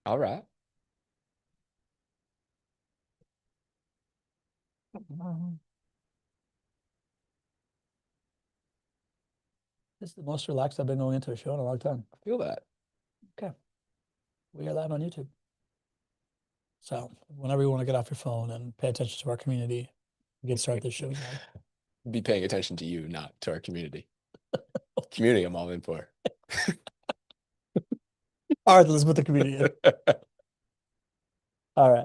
All right. This is the most relaxed I've been going into a show in a long time. I feel that. Okay. We are live on YouTube. So whenever you want to get off your phone and pay attention to our community, we can start this show. Be paying attention to you, not to our community. Community, I'm all in for. All right, let's put the community in. All right.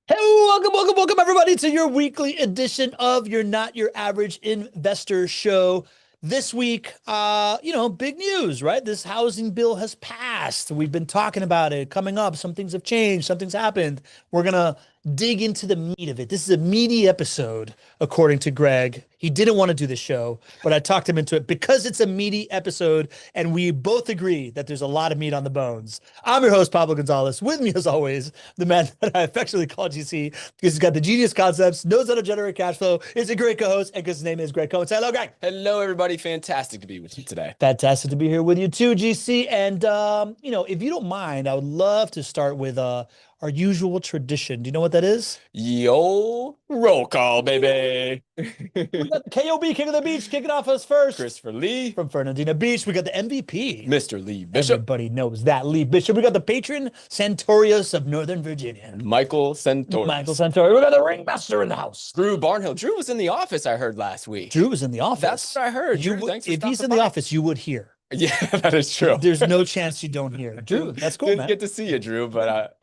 Hey, welcome, everybody, to your weekly edition of your Not Your Average Investor Show. This week, big news, right? This housing bill has passed. We've been talking about it coming up. Some things have changed. Some things happened. We're going to dig into the meat of it. This is a meaty episode, according to Greg. He didn't want to do the show, but I talked him into it because it's a meaty episode, and we both agree that there's a lot of meat on the bones. I'm your host, Pablo Gonzalez. With me, as always, the man that I affectionately call GC because he's got the genius concepts, knows how to generate cash flow, is a great co-host, and because his name is Greg Cohen. Say hello, Greg. Hello, everybody. Fantastic to be with you today. Fantastic to be here with you too, GC. And, if you don't mind, I would love to start with our usual tradition. Do you know what that is? Yo, roll call, baby. We got KOB, King of the Beach, kicking off us first. Christopher Lee. From Fernandina Beach. We got the MVP. Mr. Lee Bishop. Everybody knows that. Lee Bishop. We got the patron Santorius of Northern Virginia. Michael Santorius. Michael Santorius. We got the ringmaster in the house. Drew Barnhill. Drew was in the office, I heard last week. Drew was in the office. That's what I heard. Drew, if he's in the office, you would hear. Yeah, that is true. There's no chance you don't hear. Drew, that's cool, Didn't man. get to see you, Drew, but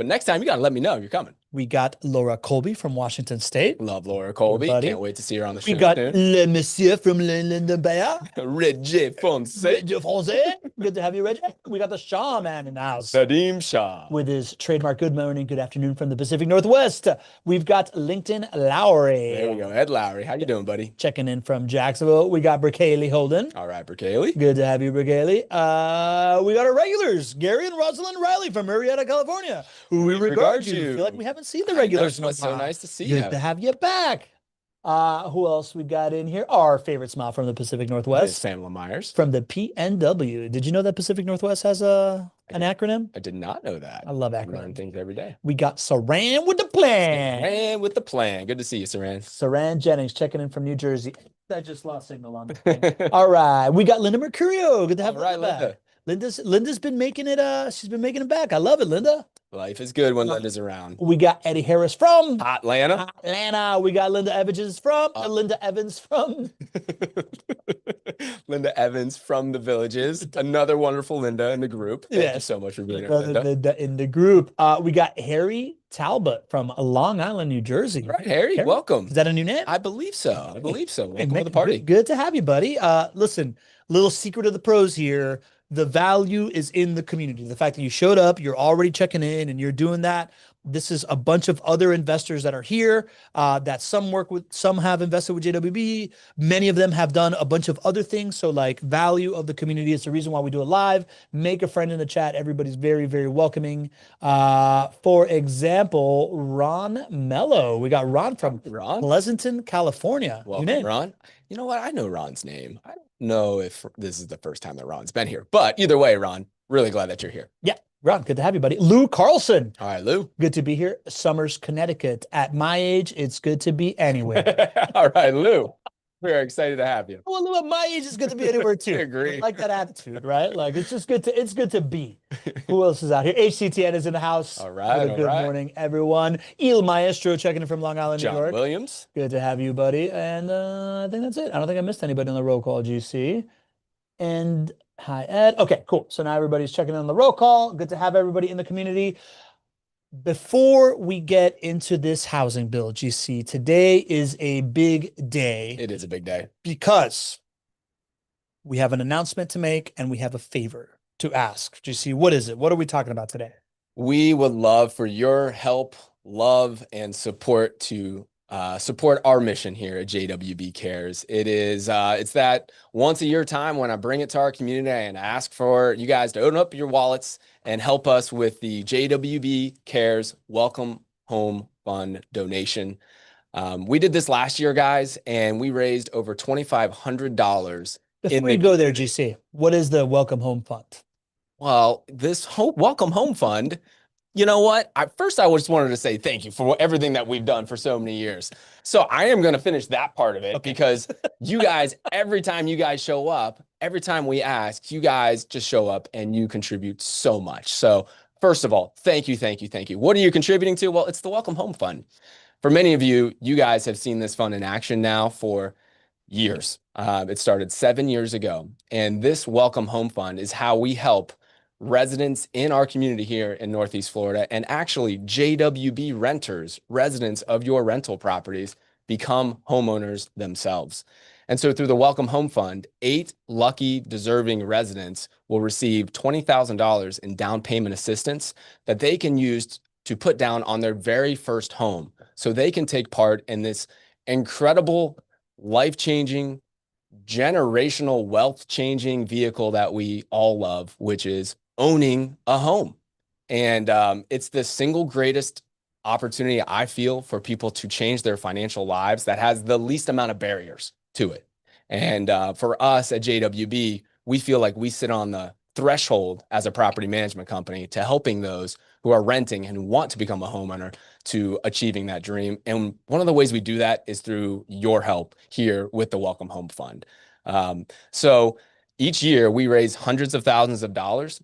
next time you gotta let me know you're coming. We got Laura Colby from Washington State. Love Laura Colby. Buddy. Can't wait to see her on the show. We got soon. Le Monsieur from Linden Bay. Reggie Fonse. Reggie Fonse. Good to have you, Reggie. We got the Shaw man in the house. Sadim Shah. With his trademark good morning, good afternoon from the Pacific Northwest. We've got LinkedIn Lowry. There we go. Ed Lowry. How you doing, buddy? Checking in from Jacksonville. We got Bricaley Holden. All right, Bricaley. Good to have you, Bricaley. We got our regulars, Gary and Rosalind Riley from Marietta, California. Who we regard you. Feel like we haven't seen the regulars. It's so nice to see you. Good to have you back. Who else we got in here? Our favorite smile from the Pacific Northwest. Pamela Myers. From the PNW. Did you know that Pacific Northwest has an acronym? I did not know that. I love acronyms. acronyms. Learn things every day. We got Saran with the plan. Saran with the plan. Good to see you, Saran. Saran Jennings checking in from New Jersey. I just lost signal on me. All right. We got Linda Mercurio. Good to have Linda back. Linda's been making it, she's been making it back. I love it, Linda. Life is good when Linda's around. We got Eddie Harris from Atlanta. We got Linda Evans from Linda Evans from Linda Evans from the Villages. Another wonderful Linda in the group. Thank you so much for being here, Linda in the group. We got Harry Talbot from Long Island, New Jersey. Right, Harry, welcome. Is that a new name? I believe so. Welcome to the party. Good to have you, buddy. Listen, little secret of the pros here. The value is in the community. The fact that you showed up, you're already checking in and you're doing that. This is a bunch of other investors that are here that some have invested with JWB. Many of them have done a bunch of other things. So like value of the community is the reason why we do it live. Make a friend in the chat. Everybody's very, very welcoming. For example, Ron Mello. We got Ron from Pleasanton, California. Welcome, Ron. You know what? I know Ron's name. I don't know if this is the first time that Ron's been here, but either way, Ron, really glad that you're here. Yeah. Ron, good to have you, buddy. Lou Carlson. All right, Lou. Good to be here. Summers, Connecticut. At my age, it's good to be anywhere. All right, Lou. We're excited to have you. Well, Lou, at my age, it's good to be anywhere too. I agree. I like that attitude, right? Like it's just good to, it's good to be. Who else is out here? HCTN is in the house. All right. Good morning, everyone. Il Maestro checking in from Long Island, John New York. Williams. Good to have you, buddy. And I think that's it. I don't think I missed anybody on the roll call, GC. And hi, Ed. Okay, cool. So now everybody's checking in on the roll call. Good to have everybody in the community. Before we get into this housing bill, GC, today is a big day. It is a big day. Because we have an announcement to make and we have a favor to ask. GC, what is it? What are we talking about today? We would love for your help, love, and support to support our mission here at JWB Cares. It's that once a year time when I bring it to our community and ask for you guys to open up your wallets and help us with the JWB Cares Welcome Home Fund donation. We did this last year, guys, and we raised over $2,500. Before you go there, GC, what is the Welcome Home Fund? Well, this welcome home fund, you know what? I just wanted to say thank you for everything that we've done for so many years. So I am going to finish that part of it Okay. because you guys, every time you guys show up, every time we ask, you guys just show up and you contribute so much. So first of all, thank you, thank you, thank you. What are you contributing to? Well, it's the Welcome Home Fund. For many of you, you guys have seen this fund in action now for years. It started 7 years ago. And this Welcome Home Fund is how we help residents in our community here in Northeast Florida and actually JWB renters, residents of your rental properties, become homeowners themselves. And so through the Welcome Home Fund, 8 lucky deserving residents will receive $20,000 in down payment assistance that they can use to put down on their very first home. So they can take part in this incredible, life-changing, generational, wealth-changing vehicle that we all love, which is owning a home. And it's the single greatest opportunity I feel for people to change their financial lives that has the least amount of barriers to it. And for us at JWB, we feel like we sit on the threshold as a property management company to helping those who are renting and want to become a homeowner to achieving that dream. And one of the ways we do that is through your help here with the Welcome Home Fund. So each year we raise hundreds of thousands of dollars.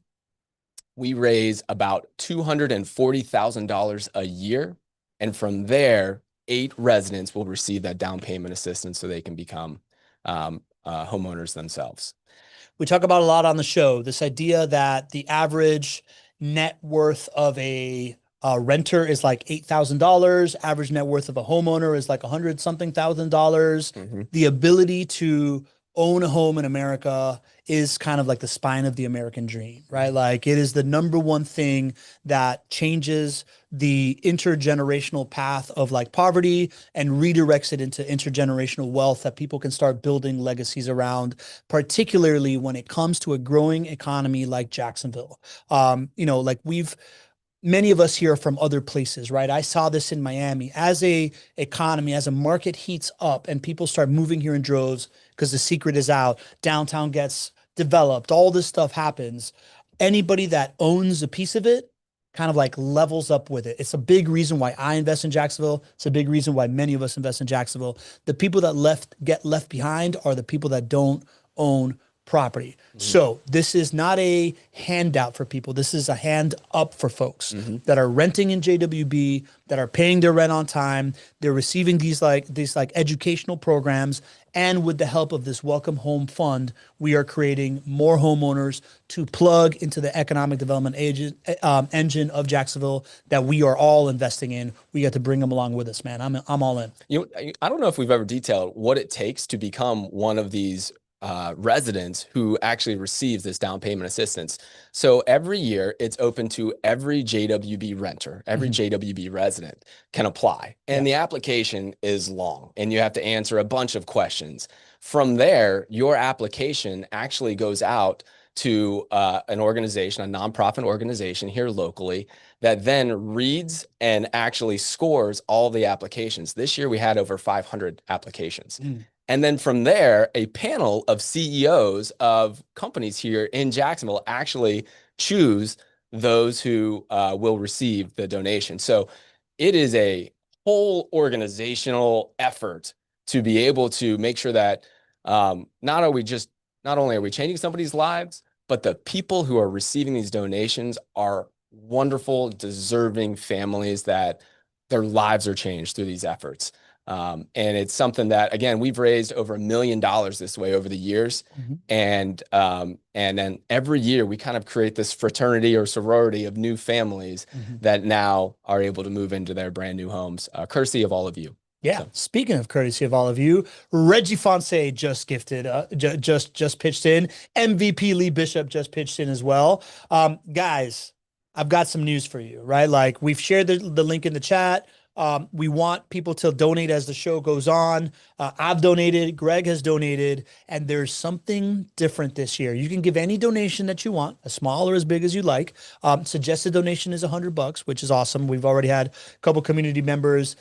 We raise about $240,000 a year. And from there, 8 residents will receive that down payment assistance so they can become homeowners themselves. We talk about a lot on the show, this idea that the average net worth of a renter is like $8,000. Average net worth of a homeowner is like 100 something thousand dollars. The ability to own a home in America is kind of like the spine of the American dream, right? Like it is the number one thing that changes the intergenerational path of like poverty and redirects it into intergenerational wealth that people can start building legacies around, particularly when it comes to a growing economy like Jacksonville. Like many of us here are from other places, right? I saw this in Miami as a economy, as a market heats up and people start moving here in droves because the secret is out, downtown gets developed, all this stuff happens. Anybody that owns a piece of it kind of like levels up with it. It's a big reason why I invest in Jacksonville. It's a big reason why many of us invest in Jacksonville. The people that get left behind are the people that don't own property. So this is not a handout for people. This is a hand up for folks that are renting in JWB, that are paying their rent on time. They're receiving these educational programs. And with the help of this Welcome Home Fund, we are creating more homeowners to plug into the economic development engine of Jacksonville that we are all investing in. We got to bring them along with us, man. I'm all in. I don't know if we've ever detailed what it takes to become one of these residents who actually receives this down payment assistance. So every year it's open to every JWB renter, every JWB resident can apply. And the application is long and you have to answer a bunch of questions. From there, your application actually goes out to an organization, a nonprofit organization here locally that then reads and actually scores all the applications. This year we had over 500 applications. And then from there, a panel of CEOs of companies here in Jacksonville actually choose those who will receive the donation. So it is a whole organizational effort to be able to make sure that not only are we changing somebody's lives, but the people who are receiving these donations are wonderful, deserving families that their lives are changed through these efforts. And it's something that, again, we've raised over $1 million this way over the years. And then every year we kind of create this fraternity or sorority of new families that now are able to move into their brand new homes, courtesy of all of you. Yeah. So. Speaking of courtesy of all of you, Reggie Fonse just gifted, just pitched in. MVP Lee Bishop just pitched in as well. Guys, I've got some news for you, right? Like we've shared the link in the chat. We want people to donate as the show goes on. I've donated, Greg has donated, and there's something different this year. You can give any donation that you want, as small or as big as you like. Suggested donation is $100, which is awesome. We've already had a couple community members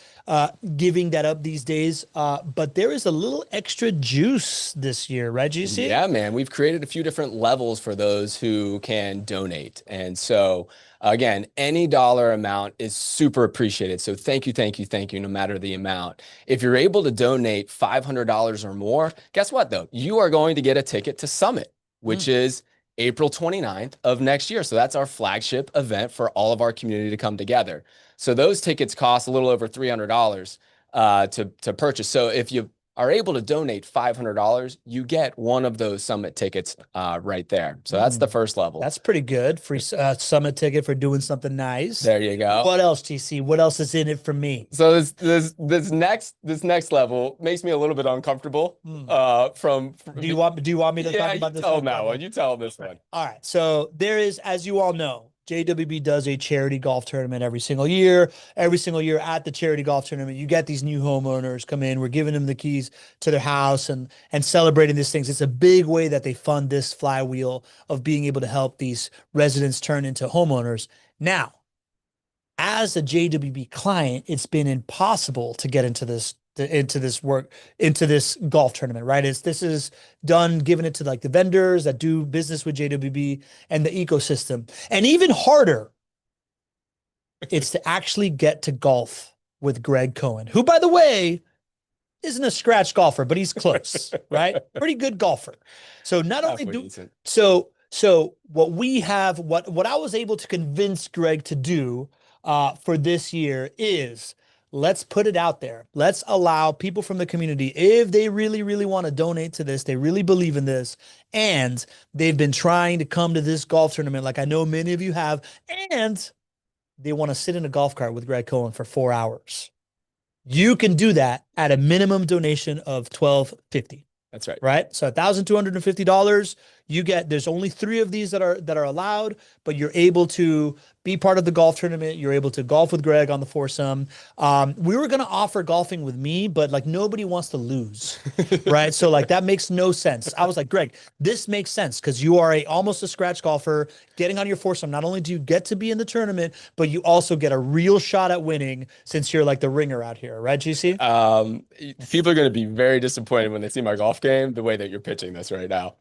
giving that up these days. But there is a little extra juice this year, right, GC? Yeah, man. We've created a few different levels for those who can donate. And so, again, any dollar amount is super appreciated. So thank you, thank you, thank you, no matter the amount. If you're able to donate $500 or more, guess what, though? You are going to get a ticket to Summit, which is April 29th of next year. So that's our flagship event for all of our community to come together. So those tickets cost a little over $300 to purchase. So if you are able to donate $500, you get one of those Summit tickets right there. So that's the first level. That's pretty good. Free Summit ticket for doing something nice. There you go. What else, TC? What else is in it for me? So this next level makes me a little bit uncomfortable. Do you want me to talk about this? Tell them that one. You tell them this one. All right. So there is, as you all know, JWB does a charity golf tournament every single year. Every single year at the charity golf tournament, you get these new homeowners come in. We're giving them the keys to their house and celebrating these things. It's a big way that they fund this flywheel of being able to help these residents turn into homeowners. Now, as a JWB client, it's been impossible to get into this golf tournament, right? This is done, giving it to like the vendors that do business with JWB and the ecosystem. And even harder, it's to actually get to golf with Greg Cohen, who, by the way, isn't a scratch golfer, but he's close, right? Pretty good golfer. So not only what I was able to convince Greg to do for this year is, let's put it out there. Let's allow people from the community, if they really, really want to donate to this, they really believe in this, and they've been trying to come to this golf tournament, like I know many of you have, and they want to sit in a golf cart with Greg Cohen for 4 hours. You can do that at a minimum donation of $1,250. That's right. Right. So $1,250. There's only 3 of these that are allowed, but you're able to be part of the golf tournament. You're able to golf with Greg on the foursome. We were going to offer golfing with me, but like nobody wants to lose. Right. So like that makes no sense. I was like, Greg, this makes sense because you are almost a scratch golfer getting on your foursome. Not only do you get to be in the tournament, but you also get a real shot at winning since you're like the ringer out here. Right, GC? People are going to be very disappointed when they see my golf game, the way that you're pitching this right now.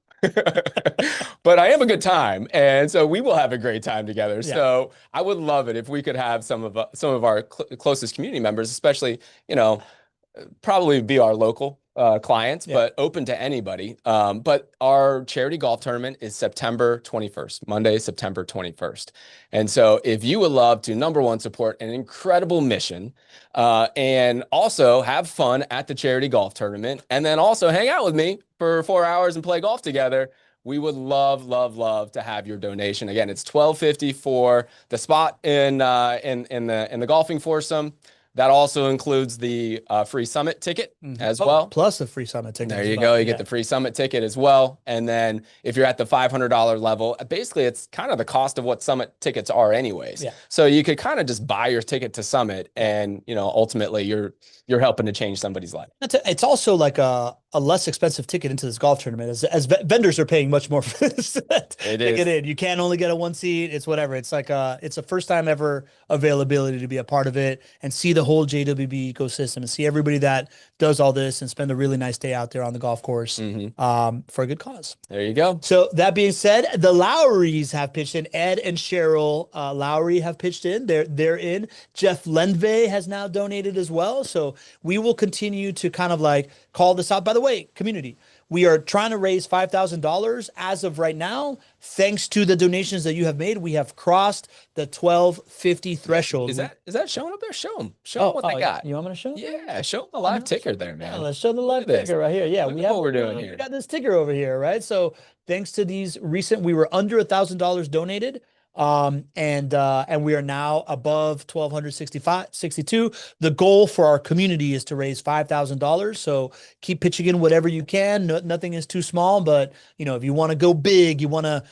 But I have a good time, and so we will have a great time together. Yeah. So I would love it if we could have some of our closest community members, especially, probably be our local clients, but open to anybody. But our charity golf tournament is September 21st, Monday, September 21st. And so if you would love to, number one, support an incredible mission, and also have fun at the charity golf tournament, and then also hang out with me for 4 hours and play golf together, we would love, love, love to have your donation. Again, it's $1,250 for the spot in the golfing foursome. That also includes the free Summit ticket as well. Plus a free Summit ticket. There you go. You get the free Summit ticket as well. And then if you're at the $500 level, basically it's kind of the cost of what Summit tickets are anyways. Yeah. So you could kind of just buy your ticket to Summit and, ultimately you're helping to change somebody's life. It's also like a less expensive ticket into this golf tournament as vendors are paying much more for this ticket in. You can't only get a 1 seat. It's whatever. It's like it's a first time ever availability to be a part of it and see the whole JWB ecosystem and see everybody that does all this and spend a really nice day out there on the golf course for a good cause. There you go. So that being said, the Lowrys have pitched in. Ed and Cheryl Lowry have pitched in. They're in. Jeff Lenve has now donated as well. So we will continue to kind of like call this out. By the way, community, we are trying to raise $5,000 as of right now. Thanks to the donations that you have made, we have crossed the $1,250 threshold. Is that showing up there? Show them what they got. You want me to show them? Yeah, show them the live ticker there, man. Yeah, let's show the live ticker right here. Yeah, we have what we're doing here. We got this ticker over here, right? So thanks to these we were under $1,000 donated. And we are now above 1,262. The goal for our community is to raise $5,000. So keep pitching in whatever you can. Nothing is too small, but if you want to go big, you want to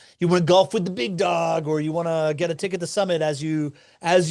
golf with the big dog, or you want to get a ticket to Summit as you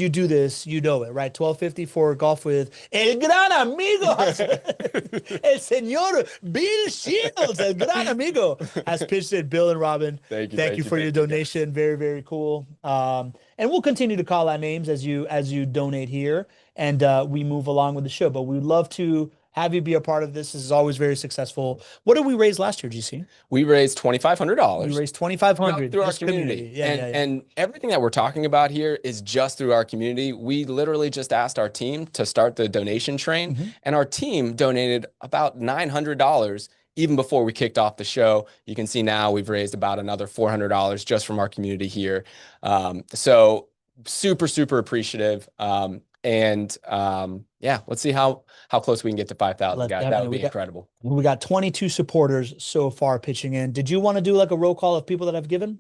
do this, it, right? 1250 for golf with El Gran Amigo, El Señor Bill Shields, El Gran Amigo, has pitched it. Bill and Robin, thank you for your donation. Very, very cool. And we'll continue to call out names as you donate here, and we move along with the show. But we would love to have you be a part of this. This is always very successful. What did we raise last year, GC? We raised $2,500. We raised $2,500 through our community. And everything that we're talking about here is just through our community. We literally just asked our team to start the donation train, and our team donated about $900 even before we kicked off the show. You can see now we've raised about another $400 just from our community here. So super, super appreciative. Yeah, let's see how close we can get to 5,000, guys. That would be incredible. We got 22 supporters so far pitching in. Did you want to do like a roll call of people that have given?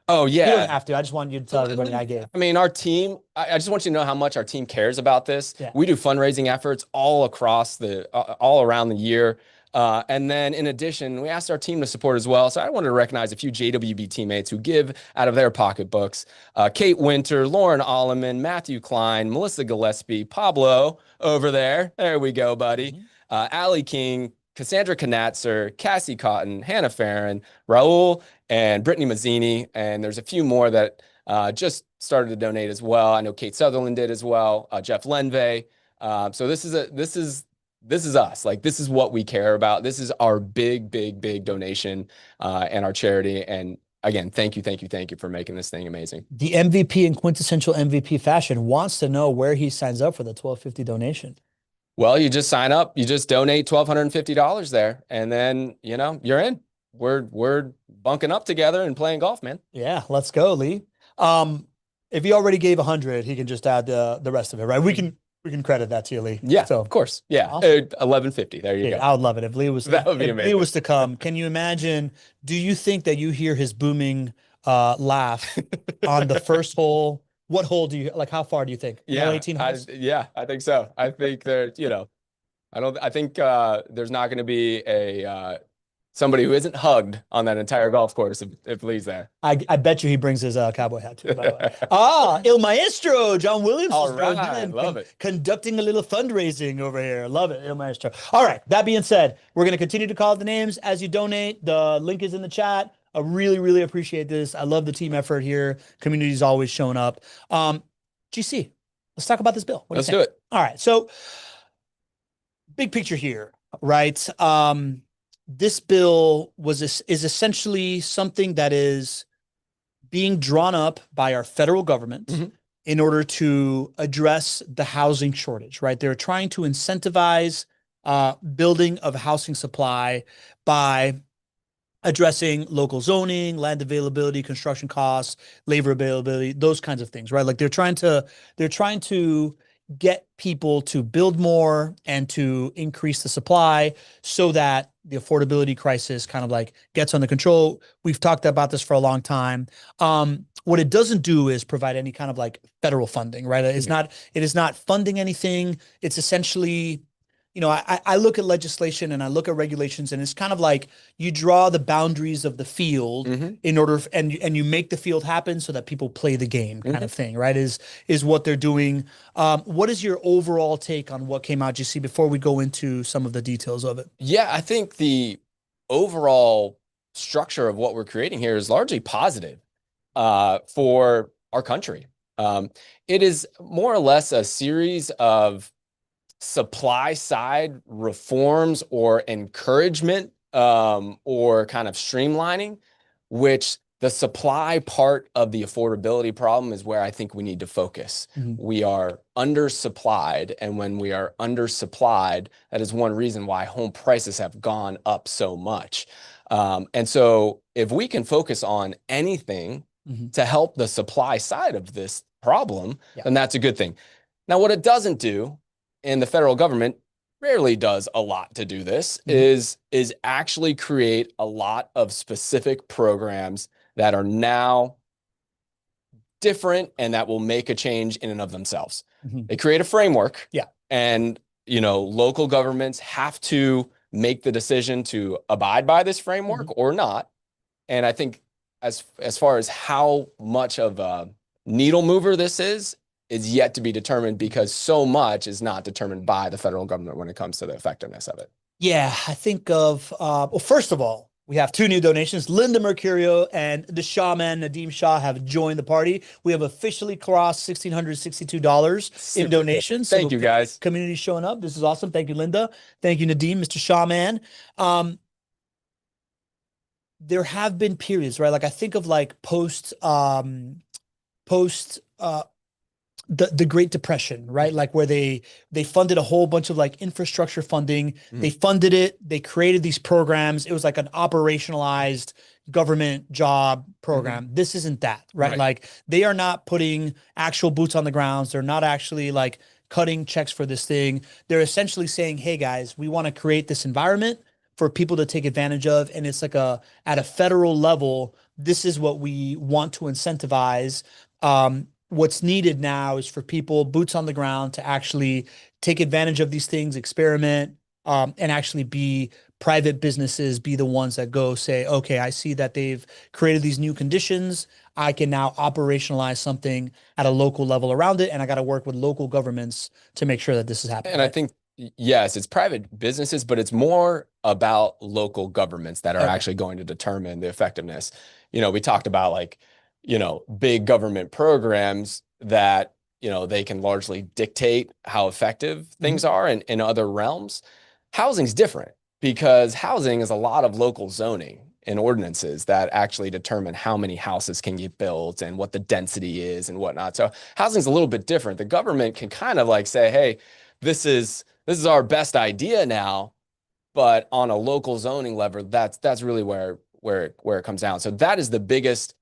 Oh, yeah. You don't have to. I just wanted you to tell everybody I gave. I mean, our team, I just want you to know how much our team cares about this. Yeah. We do fundraising efforts all around the year. And then in addition, we asked our team to support as well. So I wanted to recognize a few JWB teammates who give out of their pocketbooks. Kate Winter, Lauren Alleman, Matthew Klein, Melissa Gillespie, Pablo over there. There we go, buddy. Allie King, Cassandra Knatzer, Cassie Cotton, Hannah Farron, Raul, and Brittany Mazzini. And there's a few more that just started to donate as well. I know Kate Sutherland did as well, Jeff Lenve. So this is us. Like, this is what we care about. This is our big, big, big donation and our charity. And again, thank you for making this thing amazing. The MVP in quintessential MVP fashion wants to know where he signs up for the $1,250 donation. Well, you just sign up. You just donate $1,250 there, and then you're in. We're bunking up together and playing golf, man. Yeah, let's go, Lee. If he already gave 100, he can just add the rest of it, right? We can credit that to you, Lee. Yeah, so of course. Yeah, awesome. 1150. There you go. I would love it if Lee was. That would be amazing. Lee was to come. Can you imagine? Do you think that you hear his booming laugh on the first hole? What hole do you like? How far do you think? Yeah, 18 holes? I think so. I think there. I think there's not going to be somebody who isn't hugged on that entire golf course if Lee's there. I bet you he brings his cowboy hat too, by the way. El Maestro, John Williams. All right, love it. Conducting a little fundraising over here. Love it, El Maestro. All right, that being said, we're going to continue to call out the names as you donate. The link is in the chat. I really, really appreciate this. I love the team effort here. Community's always showing up. GC, let's talk about this bill. Let's do it. All right, so big picture here, right? This bill is essentially something that is being drawn up by our federal government in order to address the housing shortage, right? They're trying to incentivize building of housing supply by addressing local zoning, land availability, construction costs, labor availability, those kinds of things, right? Like they're trying to get people to build more and to increase the supply so that the affordability crisis kind of like gets under control. We've talked about this for a long time. What it doesn't do is provide any kind of like federal funding, right? It is not funding anything. It's essentially, I look at legislation and I look at regulations, and it's kind of like you draw the boundaries of the field in order, and you make the field happen so that people play the game, kind of thing, right? Is what they're doing. What is your overall take on what came out, GC, before we go into some of the details of it? Yeah, I think the overall structure of what we're creating here is largely positive for our country. It is more or less a series of supply side reforms or encouragement or kind of streamlining, which the supply part of the affordability problem is where I think we need to focus. We are undersupplied, and when we are undersupplied, that is one reason why home prices have gone up so much. And so if we can focus on anything to help the supply side of this problem, then that's a good thing. Now, what it doesn't do, and the federal government rarely does a lot to do this, is actually create a lot of specific programs that are now different and that will make a change in and of themselves. Mhm. They create a framework. Yeah. And, local governments have to make the decision to abide by this framework or not. And I think as far as how much of a needle mover this is yet to be determined, because so much is not determined by the federal government when it comes to the effectiveness of it. Yeah, I think of, well, first of all, we have two new donations. Linda Mercurio and the Shahman Nadeem Shah have joined the party. We have officially crossed $1,662 in donations. Thank you, guys. Community showing up. This is awesome. Thank you, Linda. Thank you, Nadeem, Mr. Shahman. There have been periods, right? Like I think of like post the Great Depression, right? Like where they funded a whole bunch of like infrastructure funding. They funded it. They created these programs. It was like an operationalized government job program. This isn't that, right? Like they are not putting actual boots on the grounds. They're not actually like cutting checks for this thing. They're essentially saying, hey guys, we want to create this environment for people to take advantage of. And it's like at a federal level, this is what we want to incentivize. What's needed now is for people, boots on the ground, to actually take advantage of these things, experiment, and actually be private businesses, be the ones that go say, okay, I see that they've created these new conditions. I can now operationalize something at a local level around it. And I got to work with local governments to make sure that this is happening. And I think, yes, it's private businesses, but it's more about local governments that are actually going to determine the effectiveness. We talked about like, big government programs that, they can largely dictate how effective things are in other realms. Housing's different because housing is a lot of local zoning and ordinances that actually determine how many houses can get built and what the density is and whatnot. So housing's a little bit different. The government can kind of like say, hey, this is our best idea now, but on a local zoning level, that's really where it comes down. So that is the biggest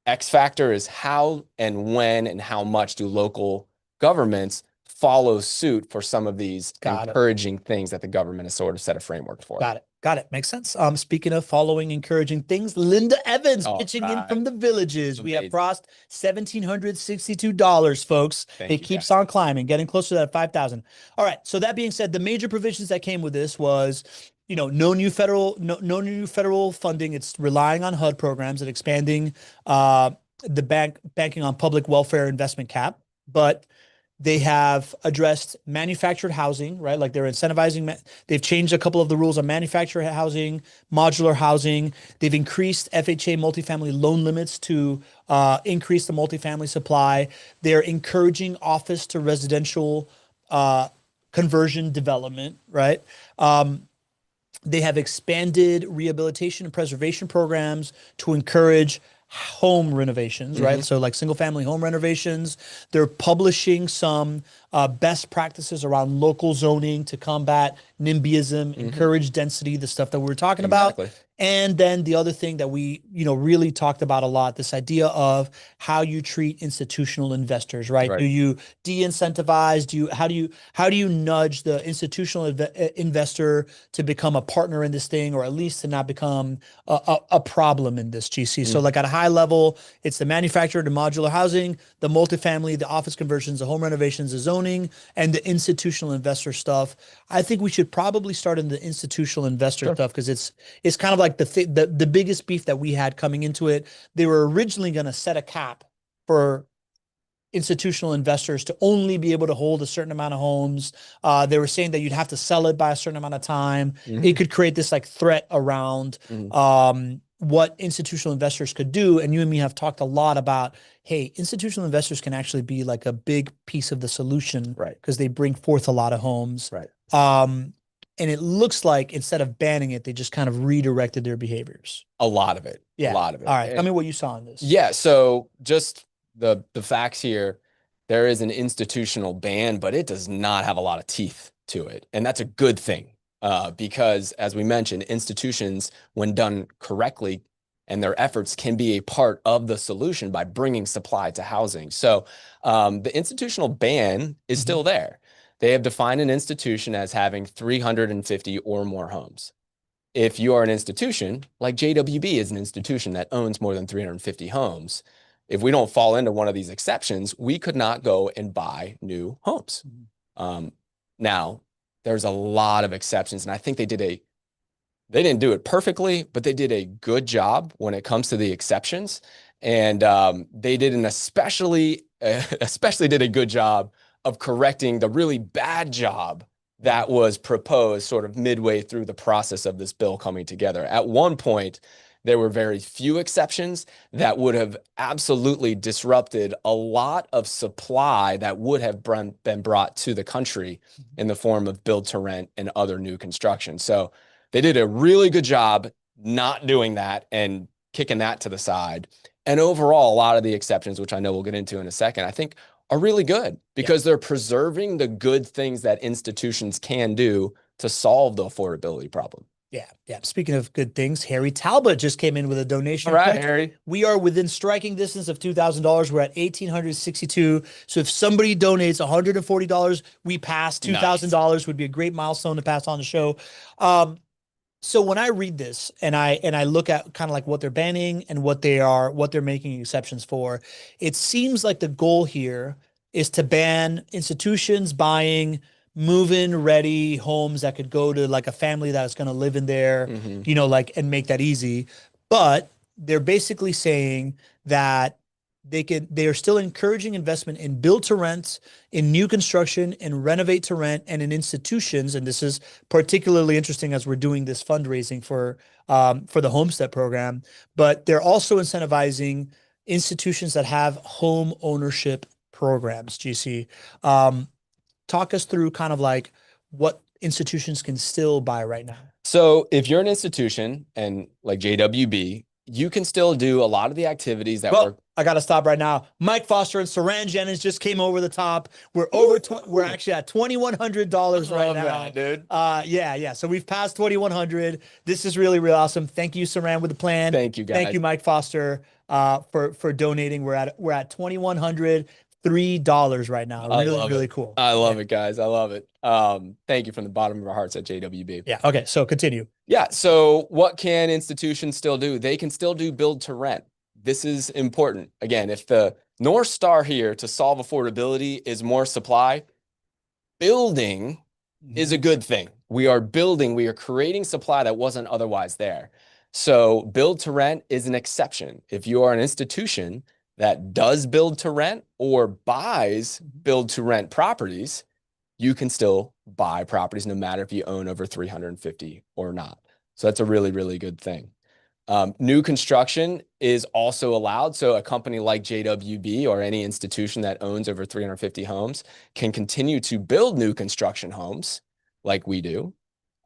X factor, is how and when and how much do local governments follow suit for some of these encouraging things that the government has sort of set a framework for. Got it. Makes sense. Speaking of following encouraging things, Linda Evans pitching in from the Villages. We have crossed $1,762, folks. It keeps on climbing, getting closer to that 5,000. All right. So that being said, the major provisions that came with this was, no new federal funding. It's relying on HUD programs and expanding the banking on public welfare investment cap. But they have addressed manufactured housing, right? Like they're incentivizing, they've changed a couple of the rules on manufactured housing, modular housing. They've increased FHA multifamily loan limits to increase the multifamily supply. They're encouraging office to residential conversion development, right? They have expanded rehabilitation and preservation programs to encourage home renovations, right? So like single family home renovations. They're publishing some best practices around local zoning to combat NIMBYism, encourage density, the stuff that we were talking about. And then the other thing that we, really talked about a lot, this idea of how you treat institutional investors, right? Do you de-incentivize? How do you nudge the institutional investor to become a partner in this thing, or at least to not become a problem in this, GC? So like at a high level, it's the manufactured and modular housing, the multifamily, the office conversions, the home renovations, the zoning, and the institutional investor stuff. I think we should probably start in the institutional investor stuff, because it's kind of like the biggest beef that we had coming into it. They were originally going to set a cap for institutional investors to only be able to hold a certain amount of homes. They were saying that you'd have to sell it by a certain amount of time. It could create this like threat around what institutional investors could do. And you and me have talked a lot about, hey, institutional investors can actually be like a big piece of the solution, right? Because they bring forth a lot of homes, right? And it looks like instead of banning it, they just kind of redirected their behaviors. A lot of it. Yeah. A lot of it. All right. Tell me what you saw in this. Yeah. So just the facts here, there is an institutional ban, but it does not have a lot of teeth to it. And that's a good thing, because as we mentioned, institutions, when done correctly, and their efforts can be a part of the solution by bringing supply to housing. So the institutional ban is still there. They have defined an institution as having 350 or more homes. If you are an institution, like JWB is an institution that owns more than 350 homes, if we don't fall into one of these exceptions, we could not go and buy new homes. Now, there's a lot of exceptions, and I think they didn't do it perfectly, but they did a good job when it comes to the exceptions. And they did an especially did a good job of correcting the really bad job that was proposed sort of midway through the process of this bill coming together. At one point, there were very few exceptions that would have absolutely disrupted a lot of supply that would have been brought to the country in the form of build to rent and other new construction. So they did a really good job not doing that and kicking that to the side. And overall, a lot of the exceptions, which I know we'll get into in a second, I think are really good because they're preserving the good things that institutions can do to solve the affordability problem. Yeah. Speaking of good things, Harry Talbot just came in with a donation. All right, Harry. We are within striking distance of $2,000. We're at $1,862. So if somebody donates $140, we pass $2,000. Would be a great milestone to pass on the show. So when I read this and I look at kind of like what they're banning and what they're making exceptions for, it seems like the goal here is to ban institutions buying move-in ready homes that could go to like a family that's going to live in there, and make that easy. But they're basically saying that they are still encouraging investment in build to rent, in new construction, and renovate to rent, and in institutions. And this is particularly interesting as we're doing this fundraising for the Homestead program. But they're also incentivizing institutions that have home ownership programs. GC, talk us through kind of like what institutions can still buy right now. So if you're an institution and like JWB, you can still do a lot of the activities that work. I got to stop right now. Mike Foster and Saran Jennings just came over the top. We're actually at $2,100 right now, that, dude. Yeah. So we've passed 2,100. This is really, really awesome. Thank you, Saran, with the plan. Thank you, guys. Thank you, Mike Foster, for donating. We're at $2,103 right now. Really cool. I love it, guys. I love it. Thank you from the bottom of our hearts at JWB. Yeah. Okay. So continue. Yeah. So what can institutions still do? They can still do build to rent. This is important. Again, if the North Star here to solve affordability is more supply, building is a good thing. We are creating supply that wasn't otherwise there. So build to rent is an exception. If you are an institution that does build to rent or buys build to rent properties, you can still buy properties no matter if you own over 350 or not. So that's a really, really good thing. New construction is also allowed. So a company like JWB or any institution that owns over 350 homes can continue to build new construction homes like we do.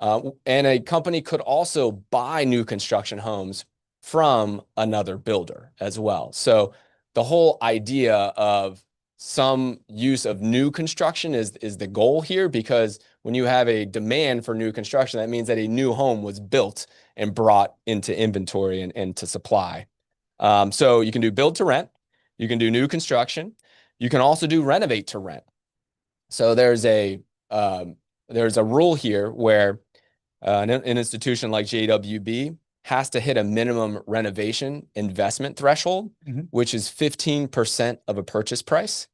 And a company could also buy new construction homes from another builder as well. So the whole idea of some use of new construction is the goal here, because when you have a demand for new construction, that means that a new home was built and brought into inventory and to supply. So you can do build to rent, you can do new construction, you can also do renovate to rent. So there's a rule here where an institution like JWB has to hit a minimum renovation investment threshold, which is 15% of a purchase price.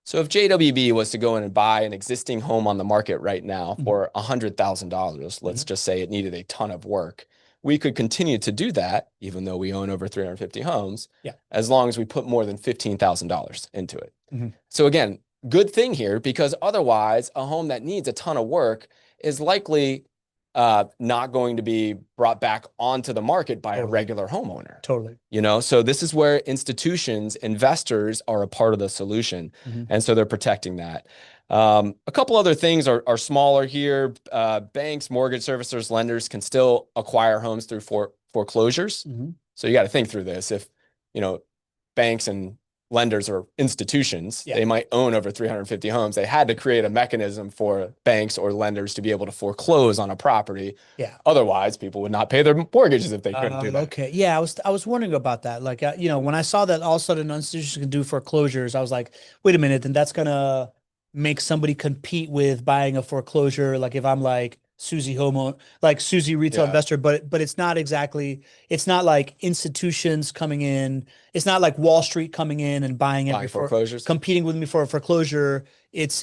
So if JWB was to go in and buy an existing home on the market right now for $100,000, let's just say it needed a ton of work, we could continue to do that, even though we own over 350 homes, as long as we put more than $15,000 into it. So again, good thing here, because otherwise a home that needs a ton of work is likely not going to be brought back onto the market by a regular homeowner. Totally. So this is where institutions, investors are a part of the solution. And so they're protecting that. A couple other things are smaller here. Banks, mortgage servicers, lenders can still acquire homes through foreclosures. So you got to think through this. If, banks and lenders are institutions, they might own over 350 homes. They had to create a mechanism for banks or lenders to be able to foreclose on a property. Otherwise, people would not pay their mortgages if they couldn't do that. Okay. Yeah. I was wondering about that. Like, when I saw that all of a sudden institutions can do foreclosures, I was like, wait a minute, then that's going to make somebody compete with buying a foreclosure. Like if I'm like Susie like Susie retail Yeah. investor, but it's not exactly, it's not like institutions coming in. It's not like Wall Street coming in and buying Buying for foreclosures. competing with me for a foreclosure. It's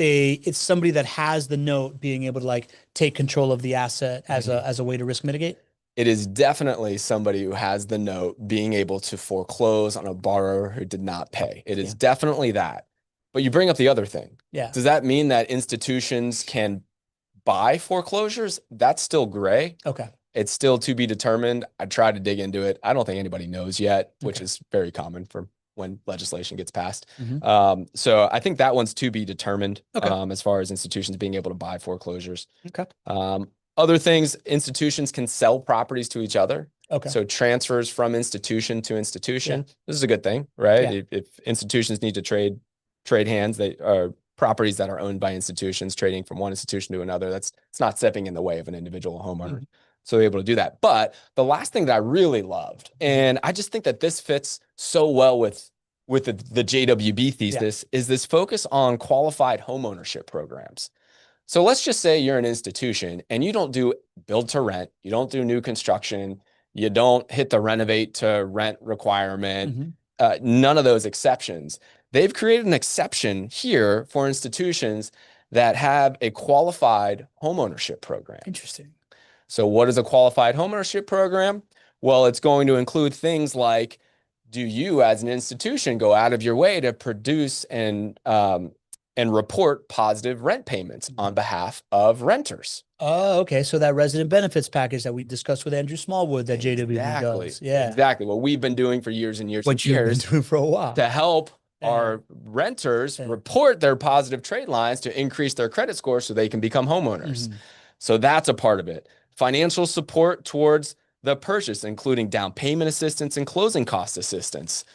somebody that has the note being able to like take control of the asset as a way to risk mitigate. It is definitely somebody who has the note being able to foreclose on a borrower who did not pay. It is definitely that. But you bring up the other thing. Yeah. Does that mean that institutions can buy foreclosures? That's still gray. Okay. It's still to be determined. I tried to dig into it. I don't think anybody knows yet, which is very common for when legislation gets passed. So I think that one's to be determined as far as institutions being able to buy foreclosures. Okay. Other things, institutions can sell properties to each other. Okay. So transfers from institution to institution. This is a good thing, right? If institutions need to trade hands, they are properties that are owned by institutions trading from one institution to another. It's not stepping in the way of an individual homeowner. So they're able to do that. But the last thing that I really loved, and I just think that this fits so well with the JWB thesis, is this focus on qualified homeownership programs. So let's just say you're an institution and you don't do build to rent, you don't do new construction, you don't hit the renovate to rent requirement, none of those exceptions. They've created an exception here for institutions that have a qualified homeownership program. Interesting. So what is a qualified homeownership program? Well, it's going to include things like, do you as an institution go out of your way to produce and report positive rent payments on behalf of renters? Oh, okay. So that resident benefits package that we discussed with Andrew Smallwood that JWB does. Yeah. Exactly. What we've been doing for years and years What you've been doing for a while. To help our renters report their positive trade lines to increase their credit score so they can become homeowners. So that's a part of it. Financial support towards the purchase, including down payment assistance and closing cost assistance.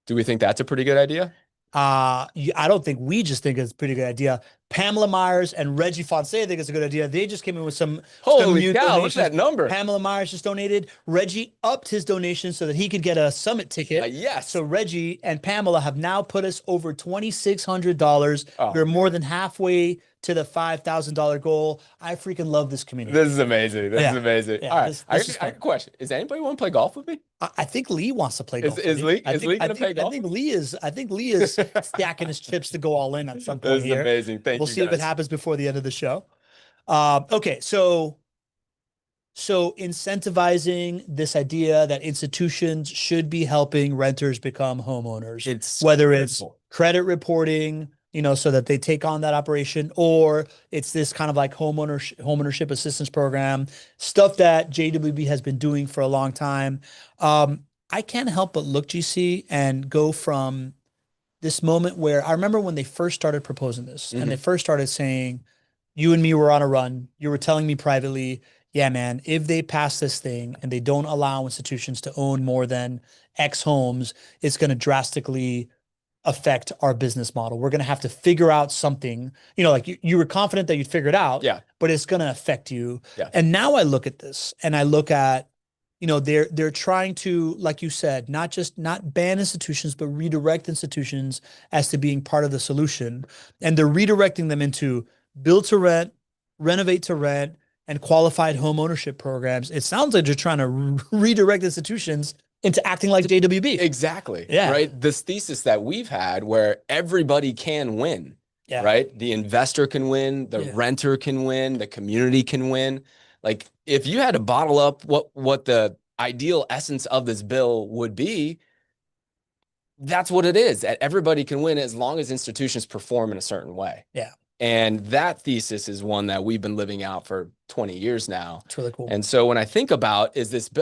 Do we think that's a pretty good idea? I don't think we just think it's a pretty good idea. Pamela Myers and Reggie Fonseca think it's a good idea. They just came in with some holy cow, what's that number? Pamela Myers just donated. Reggie upped his donation so that he could get a summit ticket. Yes. So Reggie and Pamela have now put us over $2,600. We're more than halfway to the $5,000 goal. I freaking love this community. This is amazing. This is amazing. All right. I have a question. Is anybody want to play golf with me? I think Lee wants to play golf. Is Lee going to play golf? I think Lee is stacking his chips to go all in at some point. This is amazing. Thank you. We'll see if it happens before the end of the show. Okay, so incentivizing this idea that institutions should be helping renters become homeowners. Whether it's credit reporting, so that they take on that operation, or it's this kind of like homeownership assistance program, stuff that JWB has been doing for a long time. I can't help but look, GC, and go from this moment where I remember when they first started proposing this and they first started saying, you and me were on a run. You were telling me privately, yeah, man, if they pass this thing and they don't allow institutions to own more than X homes, it's going to drastically affect our business model. We're going to have to figure out something, like you were confident that you'd figure it out, but it's going to affect you. And now I look at this and I look at, they're trying to, like you said, not ban institutions, but redirect institutions as to being part of the solution. And they're redirecting them into build to rent, renovate to rent, and qualified home ownership programs. It sounds like they're trying to redirect institutions into acting like JWB. Exactly. Yeah. Right. This thesis that we've had where everybody can win, right? The investor can win, the renter can win, the community can win. Like if you had to bottle up what the ideal essence of this bill would be, that's what it is. That everybody can win as long as institutions perform in a certain way. Yeah. And that thesis is one that we've been living out for 20 years now. It's really cool. And so when I think about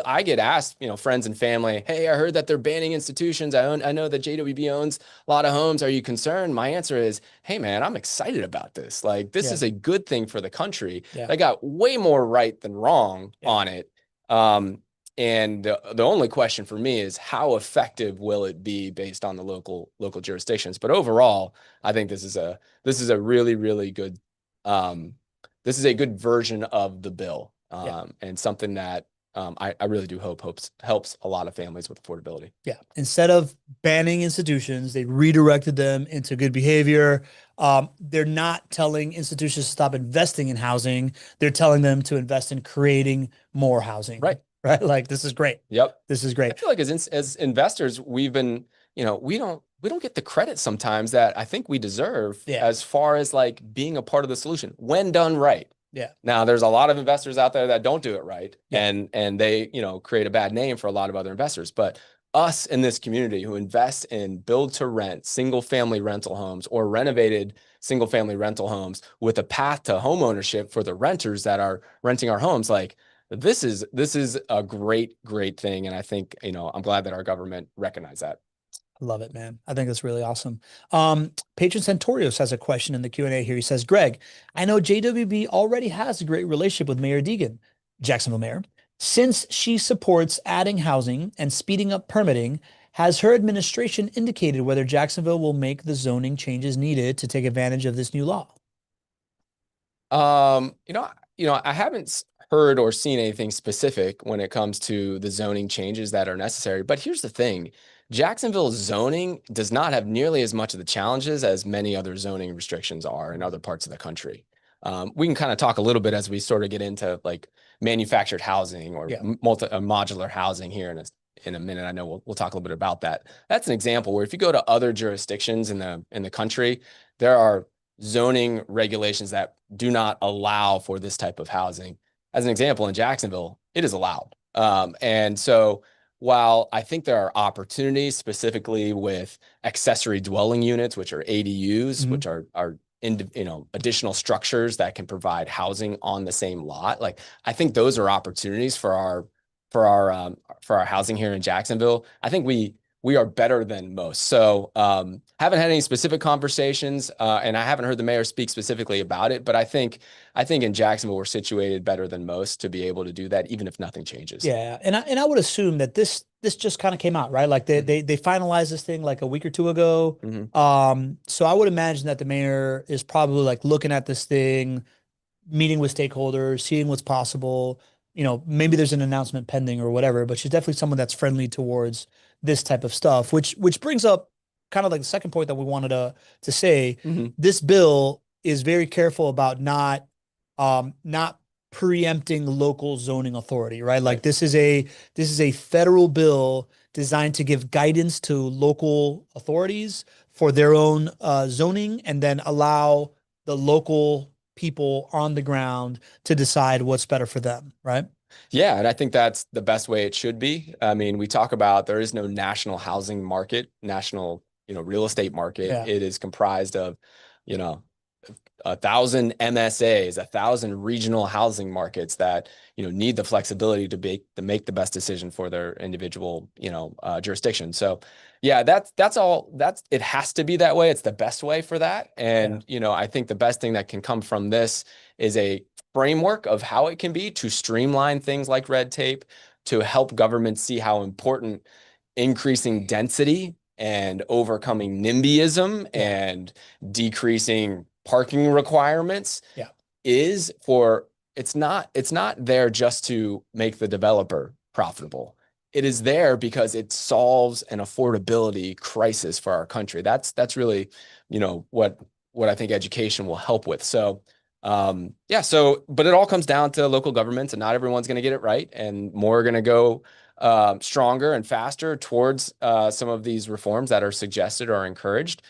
I get asked, friends and family, hey, I heard that they're banning institutions. I know that JWB owns a lot of homes. Are you concerned? My answer is, hey, man, I'm excited about this. Like, this is a good thing for the country. I got way more right than wrong on it. And the only question for me is how effective will it be based on the local jurisdictions? But overall, I think this is a really, really good this is a good version of the bill, and something that I really do hope helps a lot of families with affordability. Yeah. Instead of banning institutions, they redirected them into good behavior. They're not telling institutions to stop investing in housing. They're telling them to invest in creating more housing. Right. Right. Like, this is great. Yep. This is I great. feel like as investors, we've been, we don't get the credit sometimes that I think we deserve Yeah. as far as like being a part of the solution when done right. Yeah. Now, there's a lot of investors out there that don't do it right, Yeah. and they, create a bad name for a lot of other investors. But us in this community who invest in build to rent, single family rental homes or renovated single family rental homes with a path to home ownership for the renters that are renting our homes, like this is a great thing. And I think, I'm glad that our government recognized that. Love it, man. I think that's really awesome. Patron Centurios has a question in the Q&A here. He says, Greg, I know JWB already has a great relationship with Mayor Deegan, Jacksonville Mayor. Since she supports adding housing and speeding up permitting, has her administration indicated whether Jacksonville will make the zoning changes needed to take advantage of this new law? I haven't heard or seen anything specific when it comes to the zoning changes that are necessary. But here's the thing. Jacksonville's zoning does not have nearly as much of the challenges as many other zoning restrictions are in other parts of the country. We can kind of talk a little bit as we sort of get into like manufactured housing or modular housing here in a minute. I know we'll talk a little bit about that. That's an example where if you go to other jurisdictions in the country, there are zoning regulations that do not allow for this type of housing. As an example, in Jacksonville, it is allowed. And so while I think there are opportunities specifically with accessory dwelling units, which are ADUs, which are additional structures that can provide housing on the same lot. Like, I think those are opportunities for our housing here in Jacksonville. I think we are better than most. So haven't had any specific conversations, and I haven't heard the mayor speak specifically about it. But I think in Jacksonville we're situated better than most to be able to do that, even if nothing changes. Yeah, and I would assume that this just kind of came out, right? Like they finalized this thing like a week or two ago. So I would imagine that the mayor is probably like looking at this thing, meeting with stakeholders, seeing what's possible. Maybe there's an announcement pending or whatever, but she's definitely someone that's friendly towards this type of stuff, which brings up kind of like the second point that we wanted to say. This bill is very careful about not preempting local zoning authority, right? Like this is a federal bill designed to give guidance to local authorities for their own zoning, and then allow the local people on the ground to decide what's better for them, right? Yeah, and I think that's the best way it should be. I mean, we talk about there is no national housing market, national, real estate market. Yeah. It is comprised of, 1,000 MSAs, 1,000 regional housing markets that, need the flexibility to make the best decision for their individual, jurisdiction. So yeah, that's all. It has to be that way. It's the best way for that. And, I think the best thing that can come from this is a framework of how it can be to streamline things like red tape, to help governments see how important increasing density and overcoming NIMBYism and decreasing parking requirements is for. It's not there just to make the developer profitable. It is there because it solves an affordability crisis for our country. That's really, what I think education will help with. So but it all comes down to local governments, and not everyone's going to get it right, and more are going to go stronger and faster towards some of these reforms that are suggested or encouraged.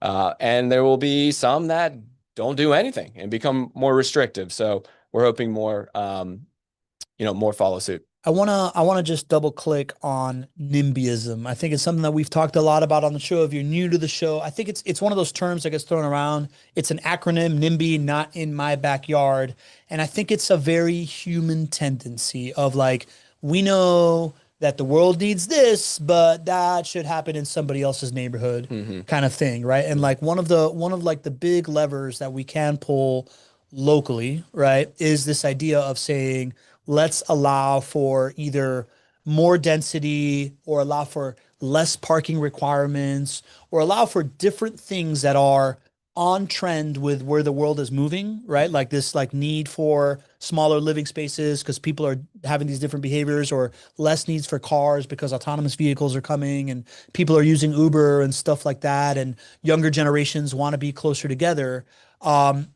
And there will be some that don't do anything and become more restrictive. So we're hoping more follow suit. I wanna just double click on NIMBYism. I think it's something that we've talked a lot about on the show. If you're new to the show, I think it's one of those terms that gets thrown around. It's an acronym, NIMBY, not in my backyard. And I think it's a very human tendency of like, we know that the world needs this, but that should happen in somebody else's neighborhood, kind of thing, right? And like one of like the big levers that we can pull locally, right, is this idea of saying, let's allow for either more density or allow for less parking requirements or allow for different things that are on trend with where the world is moving, right? Like this like need for smaller living spaces because people are having these different behaviors, or less needs for cars because autonomous vehicles are coming and people are using Uber and stuff like that, and younger generations want to be closer together. Um,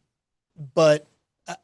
but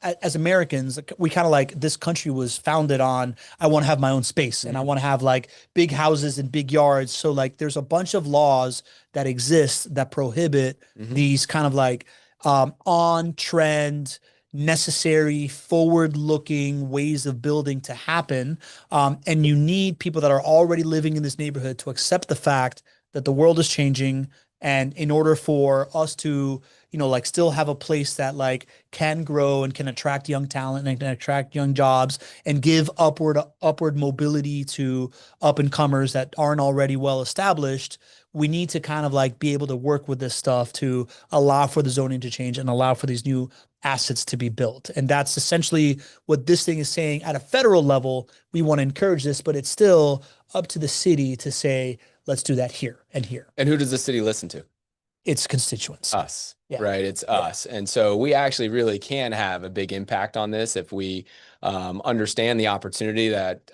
as Americans, like, we kind of like, this country was founded on, I want to have my own space and I want to have like big houses and big yards. So like there's a bunch of laws that exist that prohibit these kind of like on trend, necessary, forward looking ways of building to happen. And you need people that are already living in this neighborhood to accept the fact that the world is changing. And in order for us to, like still have a place that like can grow and can attract young talent and can attract young jobs and give upward mobility to up and comers that aren't already well established, we need to kind of like be able to work with this stuff to allow for the zoning to change and allow for these new assets to be built. And that's essentially what this thing is saying. At a federal level, we want to encourage this, but it's still up to the city to say, let's do that here and here. And who does the city listen to? Its constituents. Us, Yeah. right? It's Yeah. us. And so we actually really can have a big impact on this if we understand the opportunity that,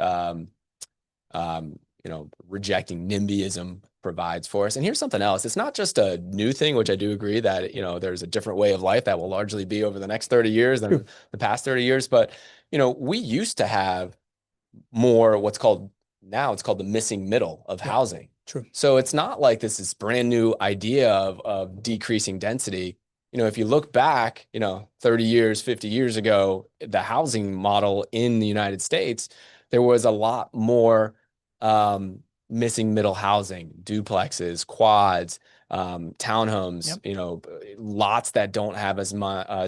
rejecting NIMBYism provides for us. And here's something else. It's not just a new thing, which I do agree that, there's a different way of life that will largely be over the next 30 years than the past 30 years. But, we used to have more what's called, now it's called the missing middle of housing. True. So it's not like this is brand new idea of decreasing density. If you look back, 30 years, 50 years ago, the housing model in the United States, there was a lot more missing middle housing, duplexes, quads, townhomes, lots that don't have as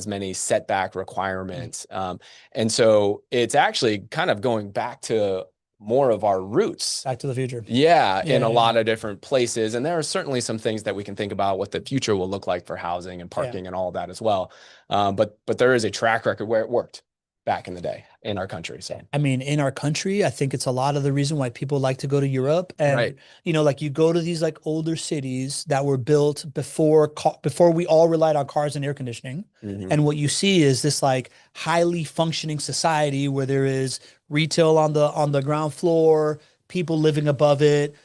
many setback requirements. And so it's actually kind of going back to more of our roots. Back to the future. Yeah, in a lot of different places. And there are certainly some things that we can think about what the future will look like for housing and parking and all of that as well. But there is a track record where it worked back in the day in our country. So, I mean, in our country, I think it's a lot of the reason why people like to go to Europe. And, right. Like you go to these like older cities that were built before we all relied on cars and air conditioning. And what you see is this like highly functioning society where there is retail on the ground floor, people living above it,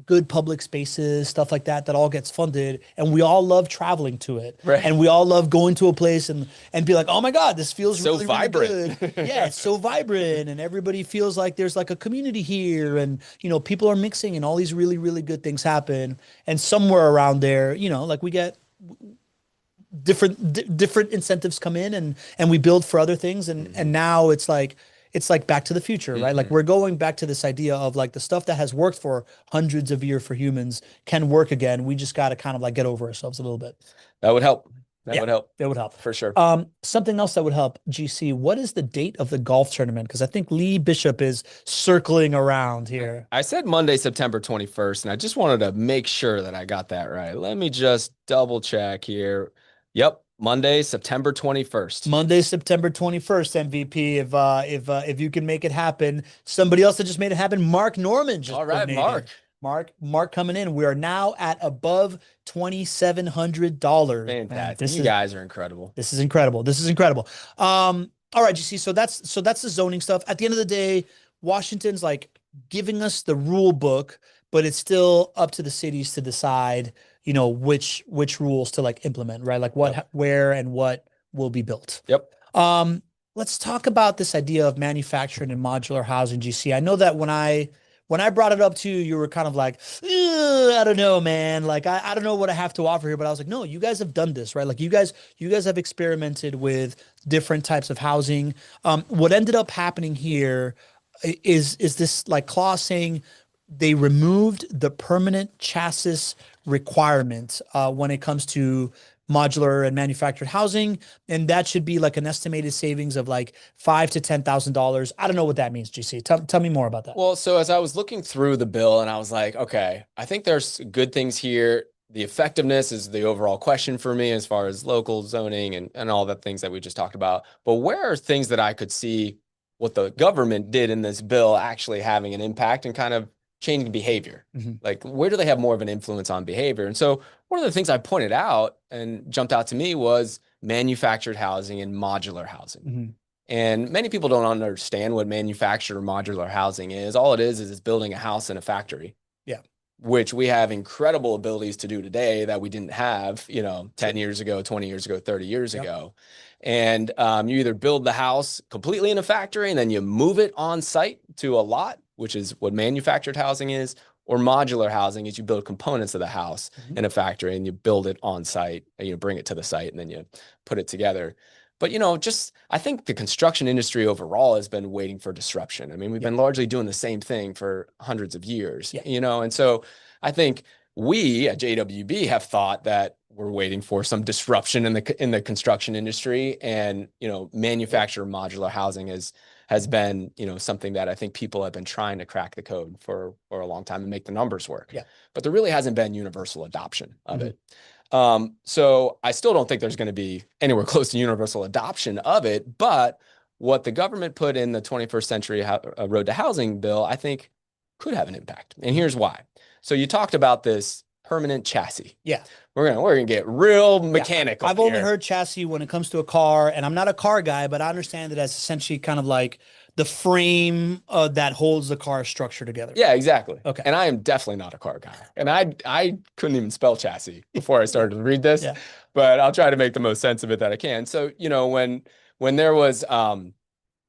good public spaces, stuff like that all gets funded. And we all love traveling to it. Right. And we all love going to a place and be like, oh my God, this feels so really, vibrant. Really good. Yeah, it's so vibrant. And everybody feels like there's like a community here. And, people are mixing and all these really, really good things happen. And somewhere around there, like we get different incentives come in and we build for other things. And now it's like Back to the Future, right? Like we're going back to this idea of like the stuff that has worked for hundreds of years for humans can work again. We just got to kind of like get over ourselves a little bit. That would help. That would help. It would help. For sure. Something else that would help, GC, what is the date of the golf tournament? Because I think Lee Bishop is circling around here. I said Monday, September 21st, and I just wanted to make sure that I got that right. Let me just double check here. Yep. Monday, September 21st. Monday, September 21st, MVP. If you can make it happen. Somebody else that just made it happen, Mark Norman. All right, donated. Mark coming in. We are now at above $2,700. Fantastic. You guys are incredible. This is incredible. All right, GC. So that's the zoning stuff. At the end of the day, Washington's like giving us the rule book, but it's still up to the cities to decide, which rules to like implement, right? Like what, where, and what will be built. Yep. Let's talk about this idea of manufactured and modular housing, GC. I know that when I brought it up to you, you were kind of like, I don't know, man. Like, I don't know what I have to offer here, but I was like, no, you guys have done this, right? Like you guys have experimented with different types of housing. What ended up happening here is this like clause saying they removed the permanent chassis requirement when it comes to modular and manufactured housing, and that should be like an estimated savings of like $5,000 to $10,000. I don't know what that means, GC. Tell me more about that. Well, so as I was looking through the bill, and I was like, okay, I think there's good things here. The effectiveness is the overall question for me as far as local zoning and all the things that we just talked about. But where are things that I could see what the government did in this bill actually having an impact and kind of changing behavior. Mhm. Like, where do they have more of an influence on behavior? And so one of the things I pointed out and jumped out to me was manufactured housing and modular housing. Mhm. And many people don't understand what manufactured or modular housing is. All it is it's building a house in a factory. Yeah. Which we have incredible abilities to do today that we didn't have, 10 years ago, 20 years ago, 30 years ago. And you either build the house completely in a factory and then you move it on site to a lot, which is what manufactured housing is, or modular housing is you build components of the house in a factory and you build it on site and you bring it to the site and then you put it together. But, I think the construction industry overall has been waiting for disruption. I mean, we've been largely doing the same thing for hundreds of years, and so I think we at JWB have thought that we're waiting for some disruption in the construction industry, and, manufactured modular housing has been, something that I think people have been trying to crack the code for a long time and make the numbers work. But there really hasn't been universal adoption of it. So I still don't think there's going to be anywhere close to universal adoption of it, but what the government put in the 21st Century Road to Housing bill, I think could have an impact. And here's why. So you talked about this permanent chassis. Yeah. We're gonna get real mechanical. I've only heard chassis when it comes to a car, and I'm not a car guy, but I understand it as essentially kind of like the frame that holds the car structure together. Yeah, exactly. Okay. And I am definitely not a car guy. And I couldn't even spell chassis before I started to read this, but I'll try to make the most sense of it that I can. So, when there was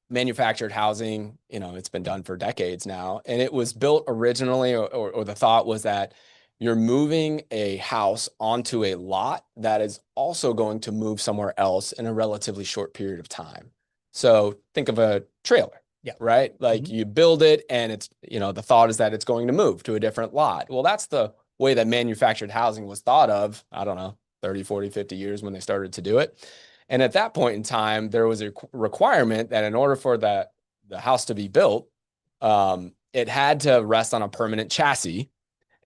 manufactured housing, it's been done for decades now, and it was built originally, or the thought was that you're moving a house onto a lot that is also going to move somewhere else in a relatively short period of time. So think of a trailer, right? Like you build it and it's, the thought is that it's going to move to a different lot. Well, that's the way that manufactured housing was thought of, I don't know, 30, 40, 50 years when they started to do it. And at that point in time, there was a requirement that in order for the house to be built, it had to rest on a permanent chassis.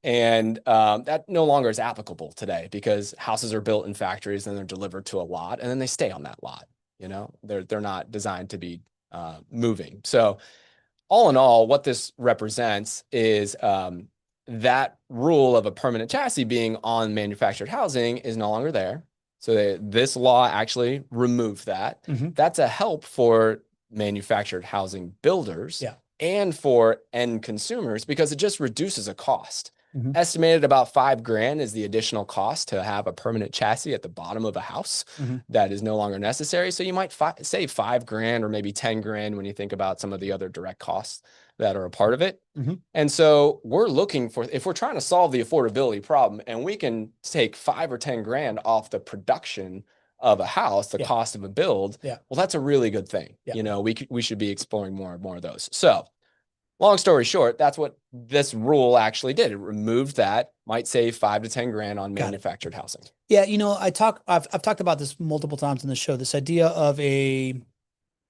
And that no longer is applicable today because houses are built in factories and they're delivered to a lot and then they stay on that lot. They're not designed to be moving. So all in all, what this represents is that rule of a permanent chassis being on manufactured housing is no longer there. So this law actually removed that. That's a help for manufactured housing builders and for end consumers because it just reduces a cost. Estimated about $5,000 is the additional cost to have a permanent chassis at the bottom of a house that is no longer necessary. So you might save $5,000 or maybe $10,000 when you think about some of the other direct costs that are a part of it. And so we're looking for, if we're trying to solve the affordability problem and we can take $5,000 or $10,000 off the production of a house, the cost of a build, well, that's a really good thing. We should be exploring more and more of those. So long story short, that's what this rule actually did. It removed that, might save $5,000 to $10,000 on manufactured housing. Yeah, I've talked about this multiple times in the show, this idea of a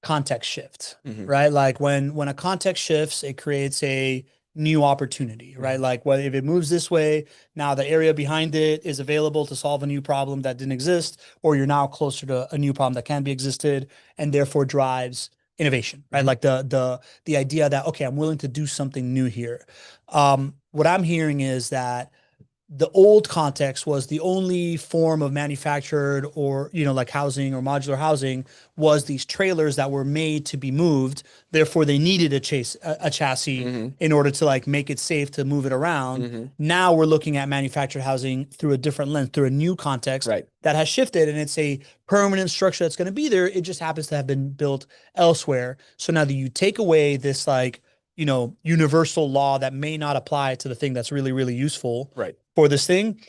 context shift, right? Like when a context shifts, it creates a new opportunity, right? Like if it moves this way, now the area behind it is available to solve a new problem that didn't exist, or you're now closer to a new problem that can be existed and therefore drives innovation, right? Like the idea that, okay, I'm willing to do something new here. What I'm hearing is that the old context was the only form of manufactured or, like housing or modular housing was these trailers that were made to be moved. Therefore, they needed a chassis in order to like make it safe to move it around. Now we're looking at manufactured housing through a different lens, through a new context that has shifted, and it's a permanent structure that's going to be there. It just happens to have been built elsewhere. So now that you take away this like, universal law that may not apply to the thing that's really, really useful for this thing.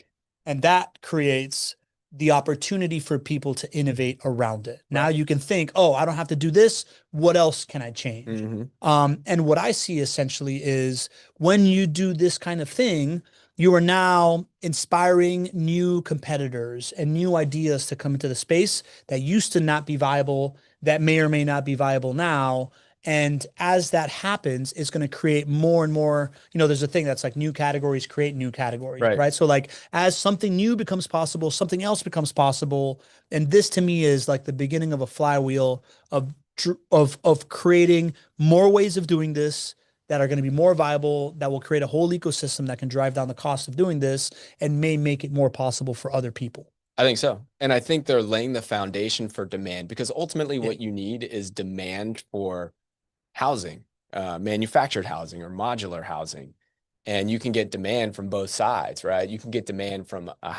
And that creates the opportunity for people to innovate around it. Now you can think, oh, I don't have to do this. What else can I change? And what I see essentially is when you do this kind of thing, you are now inspiring new competitors and new ideas to come into the space that used to not be viable, that may or may not be viable now. And as that happens, it's going to create more and more, there's a thing that's like new categories create new categories, right? So like as something new becomes possible, something else becomes possible. And this to me is like the beginning of a flywheel of creating more ways of doing this that are going to be more viable, that will create a whole ecosystem that can drive down the cost of doing this and may make it more possible for other people. I think so. And I think they're laying the foundation for demand, because ultimately what you need is demand for housing, manufactured housing or modular housing. And you can get demand from both sides, right? You can get demand from a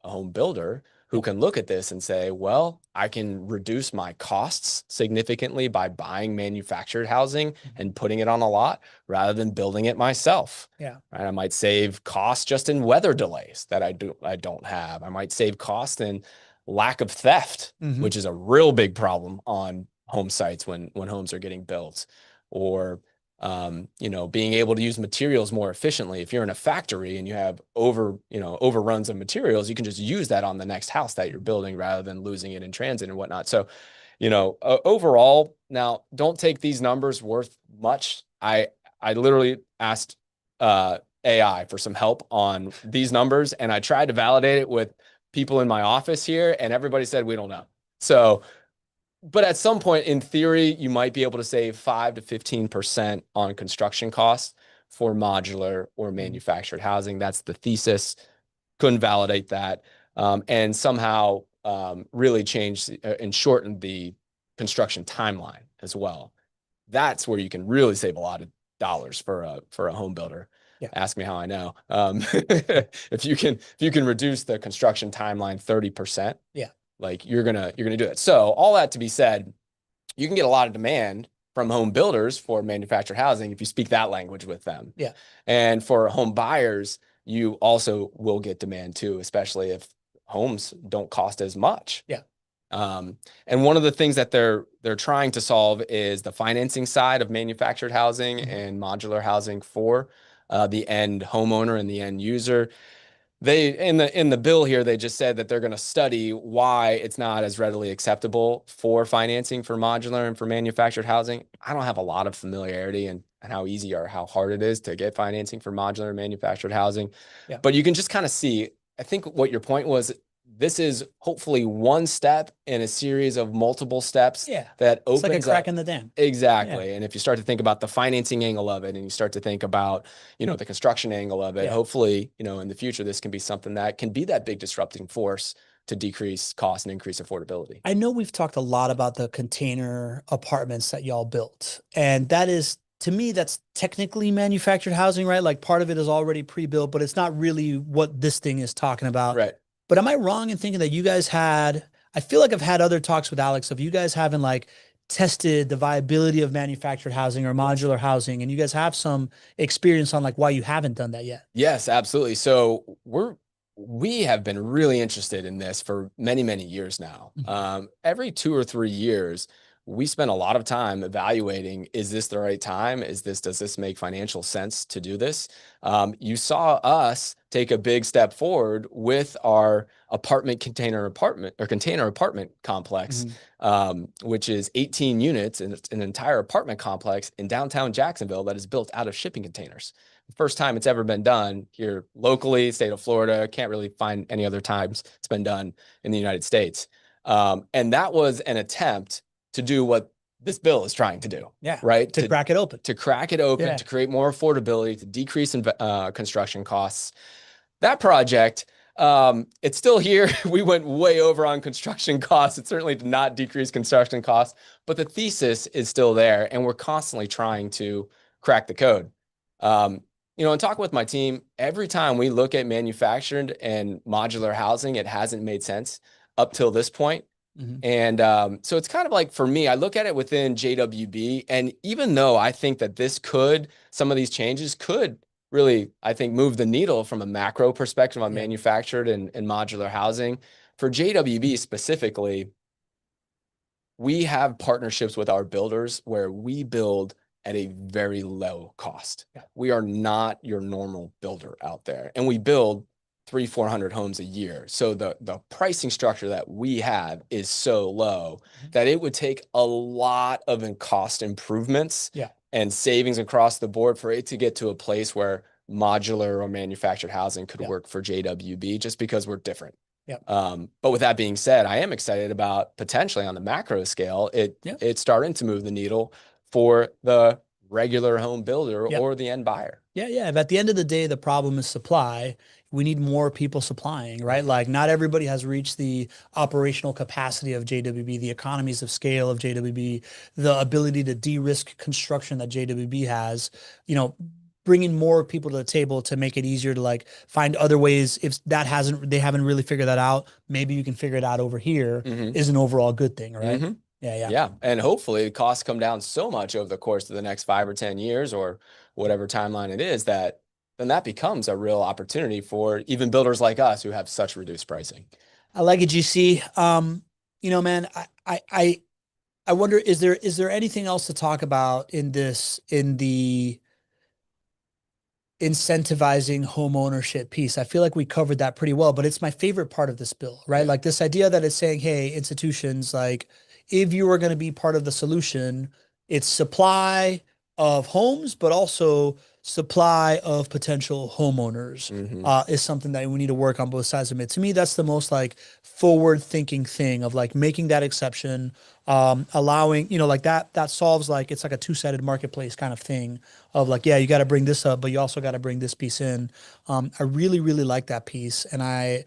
home builder who can look at this and say, well, I can reduce my costs significantly by buying manufactured housing and putting it on a lot rather than building it myself. Yeah. Right? I might save costs just in weather delays that I don't have. I might save costs in lack of theft, which is a real big problem on home sites when homes are getting built, or being able to use materials more efficiently. If you're in a factory and you have overruns of materials, you can just use that on the next house that you're building rather than losing it in transit and whatnot. So, overall, now don't take these numbers worth much. I literally asked AI for some help on these numbers, and I tried to validate it with people in my office here, and everybody said, we don't know. So, but at some point, in theory, you might be able to save 5 to 15% on construction costs for modular or manufactured housing. That's the thesis. Couldn't validate that. And somehow really change and shorten the construction timeline as well. That's where you can really save a lot of dollars for a home builder. Yeah. Ask me how I know. If you can reduce the construction timeline 30%, yeah, like you're gonna do it. So all that to be said, you can get a lot of demand from home builders for manufactured housing if you speak that language with them. Yeah. And for home buyers, you also will get demand too, especially if homes don't cost as much. Yeah. And one of the things that they're trying to solve is the financing side of manufactured housing and modular housing for the end homeowner and the end user. They in the bill here, they just said that they're going to study why it's not as readily acceptable for financing for modular and for manufactured housing. I don't have a lot of familiarity and how easy or how hard it is to get financing for modular and manufactured housing. Yeah. But you can just kind of see, I think what your point was, this is hopefully one step in a series of multiple steps that opens up. It's like a crack in the dam. Exactly. Yeah. And if you start to think about the financing angle of it, and you start to think about, the construction angle of it, hopefully, in the future, this can be something that can be that big disrupting force to decrease cost and increase affordability. I know we've talked a lot about the container apartments that y'all built, and that is, to me, that's technically manufactured housing, right? Like part of it is already pre-built, but it's not really what this thing is talking about. Right. But am I wrong in thinking that you guys I feel like I've had other talks with Alex of you guys having like tested the viability of manufactured housing or modular housing, and you guys have some experience on like why you haven't done that yet? Yes, absolutely. So we have been really interested in this for many, many years now. Every 2 or 3 years, we spend a lot of time evaluating, is this the right time? Does this make financial sense to do this? You saw us take a big step forward with our container apartment complex, which is 18 units, and it's an entire apartment complex in downtown Jacksonville that is built out of shipping containers. The first time it's ever been done here locally, state of Florida. Can't really find any other times it's been done in the United States. And that was an attempt to do what this bill is trying to do. Yeah. Right. To crack it open. To crack it open, to create more affordability, to decrease construction costs. That project, it's still here. We went way over on construction costs. It certainly did not decrease construction costs, but the thesis is still there, and we're constantly trying to crack the code. And talking with my team, every time we look at manufactured and modular housing, it hasn't made sense up till this point. And so it's kind of like, for me, I look at it within JWB, and even though I think that some of these changes could really, I think, move the needle from a macro perspective on manufactured and modular housing, for JWB specifically, we have partnerships with our builders where we build at a very low cost. We are not your normal builder out there, and we build 300-400 homes a year. So the pricing structure that we have is so low that it would take a lot of cost improvements and savings across the board for it to get to a place where modular or manufactured housing could work for JWB, just because we're different. But with that being said, I am excited about potentially on the macro scale, it's starting to move the needle for the regular home builder Yep. or the end buyer. Yeah, yeah. But at the end of the day, the problem is supply. We need more people supplying, right? Like not everybody has reached the operational capacity of JWB, the economies of scale of JWB, the ability to de-risk construction that JWB has, you know, bringing more people to the table to make it easier to like find other ways. If they haven't really figured that out, maybe you can figure it out over here Mm-hmm. is an overall good thing, right? Mm-hmm. Yeah, yeah. Yeah. And hopefully the costs come down so much over the course of the next 5 or 10 years or whatever timeline it is that then that becomes a real opportunity for even builders like us who have such reduced pricing. I like it, GC. You know, man, I wonder, is there anything else to talk about in the incentivizing home ownership piece? I feel like we covered that pretty well, but it's my favorite part of this bill, right? Yeah. Like this idea that it's saying, hey, institutions, like if you are going to be part of the solution, it's supply of homes, but also supply of potential homeowners Mm-hmm. is something that we need to work on both sides of it. To me, that's the most like forward thinking thing of like making that exception, allowing, you know, like that solves like, it's like a two-sided marketplace kind of thing of like, yeah, you got to bring this up, but you also got to bring this piece in. I really, really like that piece. And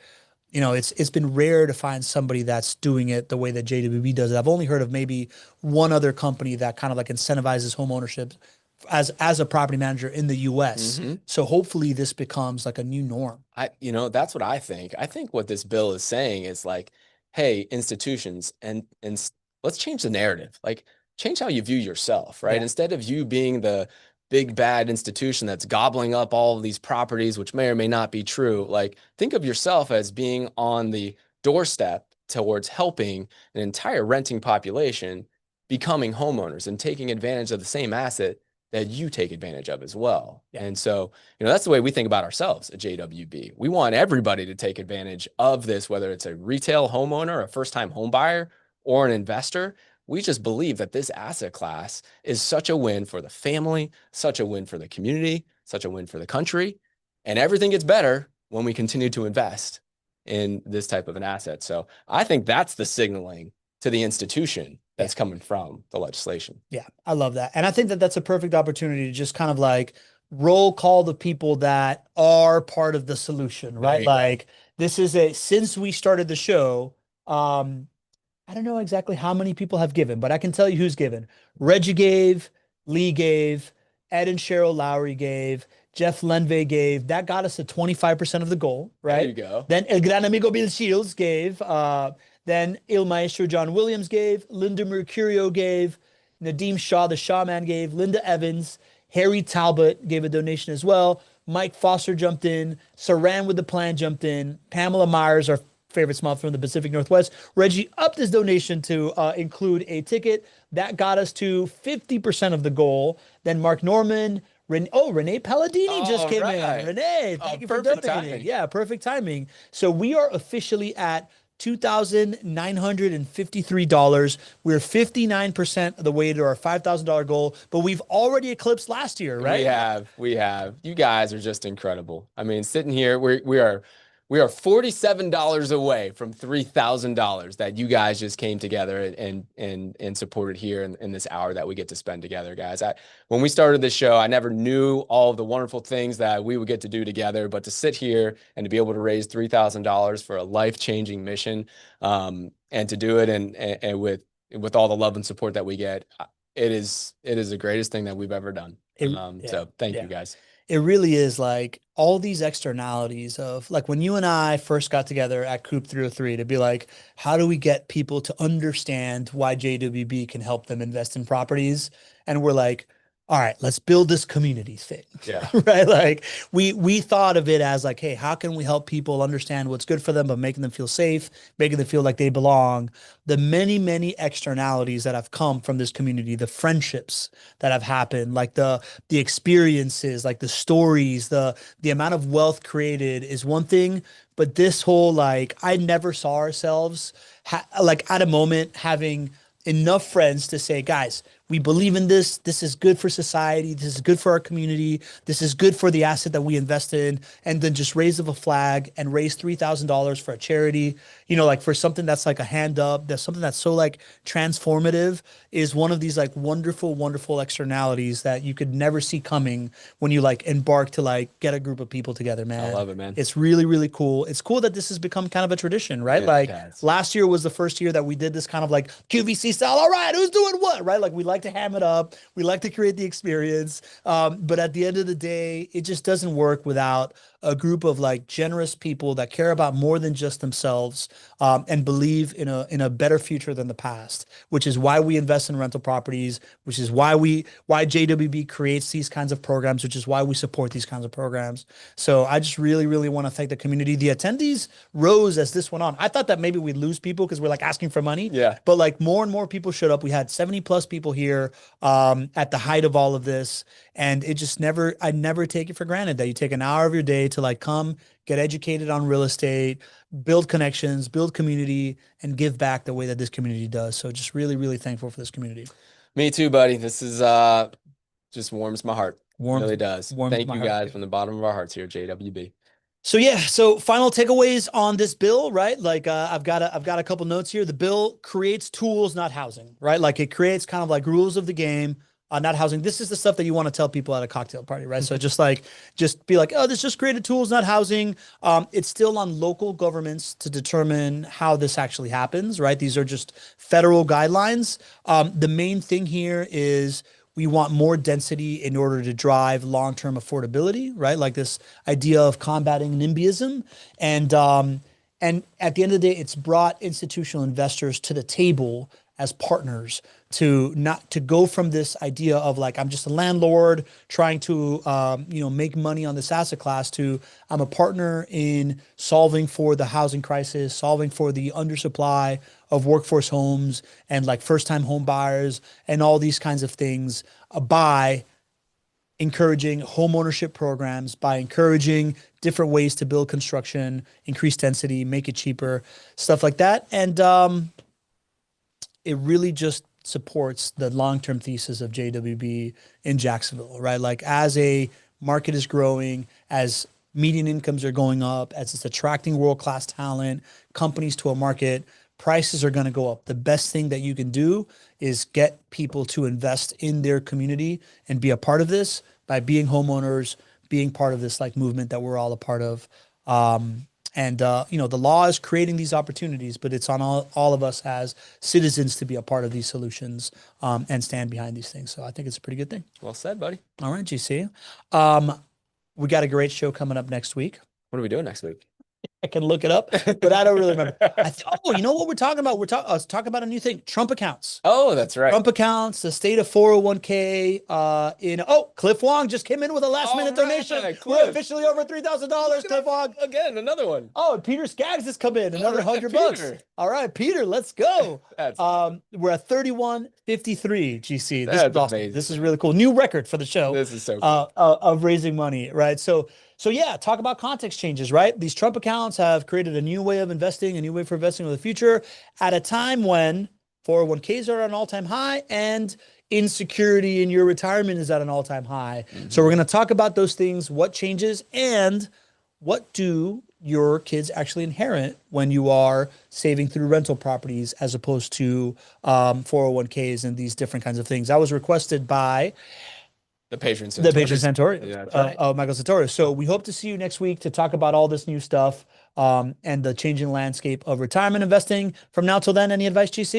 you know, it's been rare to find somebody that's doing it the way that JWB does it. I've only heard of maybe one other company that kind of like incentivizes home ownership as a property manager in the US. Mm-hmm. So hopefully this becomes like a new norm. That's what I think. I think what this bill is saying is like, hey, institutions, and let's change the narrative. Like, change how you view yourself, right? Yeah. Instead of you being the big bad institution that's gobbling up all of these properties, which may or may not be true, like, think of yourself as being on the doorstep towards helping an entire renting population becoming homeowners and taking advantage of the same asset that you take advantage of as well. Yeah. And so, that's the way we think about ourselves at JWB. We want everybody to take advantage of this, whether it's a retail homeowner, a first-time home buyer, or an investor. We just believe that this asset class is such a win for the family, such a win for the community, such a win for the country. And everything gets better when we continue to invest in this type of an asset. So I think that's the signaling to the institution that's coming from the legislation. Yeah, I love that. And I think that that's a perfect opportunity to just kind of like roll call the people that are part of the solution, right? Like this is since we started the show, I don't know exactly how many people have given, but I can tell you who's given. Reggie gave, Lee gave, Ed and Cheryl Lowry gave, Jeff Lenve gave. That got us to 25% of the goal, right? There you go. Then El Gran Amigo Bill Shields gave. Then Il Maestro John Williams gave. Linda Mercurio gave. Nadeem Shaw, the Shaw Man, gave. Linda Evans. Harry Talbot gave a donation as well. Mike Foster jumped in. Saran with the Plan jumped in. Pamela Myers, our favorite small from the Pacific Northwest. Reggie upped his donation to include a ticket. That got us to 50% of the goal. Then Mark Norman, Renee Palladini just came in. Renee, thank you for donating. Timing. Yeah, perfect timing. So we are officially at $2,953. We're 59% of the way to our $5,000 goal, but we've already eclipsed last year, right? We have. You guys are just incredible. I mean, sitting here, we are $47 away from $3,000 that you guys just came together and supported here in this hour that we get to spend together, guys. When we started this show, I never knew all of the wonderful things that we would get to do together, but to sit here and to be able to raise $3,000 for a life-changing mission, and to do it and with all the love and support that we get, it is the greatest thing that we've ever done. So thank you guys. It really is like all these externalities of like when you and I first got together at Coop 303 to be like, how do we get people to understand why JWB can help them invest in properties? And we're like, all right, let's build this community thing. Yeah. Right. Like we thought of it as like, hey, how can we help people understand what's good for them, but making them feel safe, making them feel like they belong. The many, many externalities that have come from this community, the friendships that have happened, like the experiences, like the stories, the amount of wealth created is one thing. But this whole, like, I never saw ourselves like at a moment having enough friends to say, guys, We believe in this. This is good for society. This is good for our community. This is good for the asset that we invest in. And then just raise of a flag and raise $3,000 for a charity, like for something that's like a hand up, that's something that's so like transformative, is one of these like wonderful, wonderful externalities that you could never see coming when you like embark to like get a group of people together, man. I love it, man. It's really, really cool. It's cool that this has become kind of a tradition, right? Like last year was the first year that we did this kind of like QVC style. All right, who's doing what, right? Like we like to ham it up. We like to create the experience. But at the end of the day, it just doesn't work without a group of like generous people that care about more than just themselves, and believe in a better future than the past, which is why we invest in rental properties, which is why JWB creates these kinds of programs, which is why we support these kinds of programs. So I just really, really want to thank the community. The attendees rose as this went on. I thought that maybe we'd lose people because we're like asking for money. Yeah. But like more and more people showed up. We had 70 plus people here at the height of all of this. And it just I never take it for granted that you take an hour of your day to like come get educated on real estate, build connections, build community, and give back the way that this community does. So just really, really thankful for this community. Me too, buddy. This is just warms my heart. Really does. Thank you guys from the bottom of our hearts here at JWB. So yeah, so final takeaways on this bill, right? Like I've got a couple notes here. The bill creates tools, not housing, right? Like it creates kind of like rules of the game. Not housing. This is the stuff that you want to tell people at a cocktail party, right? So just be like, oh, this just created tools, not housing. It's still on local governments to determine how this actually happens, right? These are just federal guidelines. The main thing here is we want more density in order to drive long-term affordability, right? Like this idea of combating NIMBYism. And at the end of the day, it's brought institutional investors to the table as partners to go from this idea of like, I'm just a landlord trying to, make money on this asset class, to I'm a partner in solving for the housing crisis, solving for the undersupply of workforce homes and like first-time home buyers and all these kinds of things, by encouraging home ownership programs, by encouraging different ways to build construction, increase density, make it cheaper, stuff like that. And it really just supports the long-term thesis of JWB in Jacksonville, right? Like as a market is growing, as median incomes are going up, as it's attracting world-class talent, companies to a market, prices are going to go up. The best thing that you can do is get people to invest in their community and be a part of this by being homeowners, being part of this like movement that we're all a part of. The law is creating these opportunities, but it's on all of us as citizens to be a part of these solutions, and stand behind these things. So I think it's a pretty good thing. Well said, buddy. All right, GC. We got a great show coming up next week. What are we doing next week? I can look it up, but I don't really remember. You know what we're talking about? Let's talk about a new thing: Trump accounts. Oh, that's right. Trump accounts, the state of 401k. Cliff Wong just came in with a last-minute donation. We're officially over $3,000. Cliff Wong again, another one. Oh, and Peter Skaggs has come in, another $100. All right, Peter, let's go. We're at 3153. GC. This is awesome. Amazing. This is really cool. New record for the show. This is so cool. Of raising money, right? So yeah, talk about context changes, right? These Trump accounts have created a new way of investing, a new way for investing in the future at a time when 401ks are at an all-time high and insecurity in your retirement is at an all-time high. Mm-hmm. So we're going to talk about those things, what changes, and what do your kids actually inherit when you are saving through rental properties as opposed to 401ks and these different kinds of things. That was requested by the patron Santori. Yeah, right. Michael Santori. So we hope to see you next week to talk about all this new stuff, and the changing landscape of retirement investing. From now till then, any advice, GC?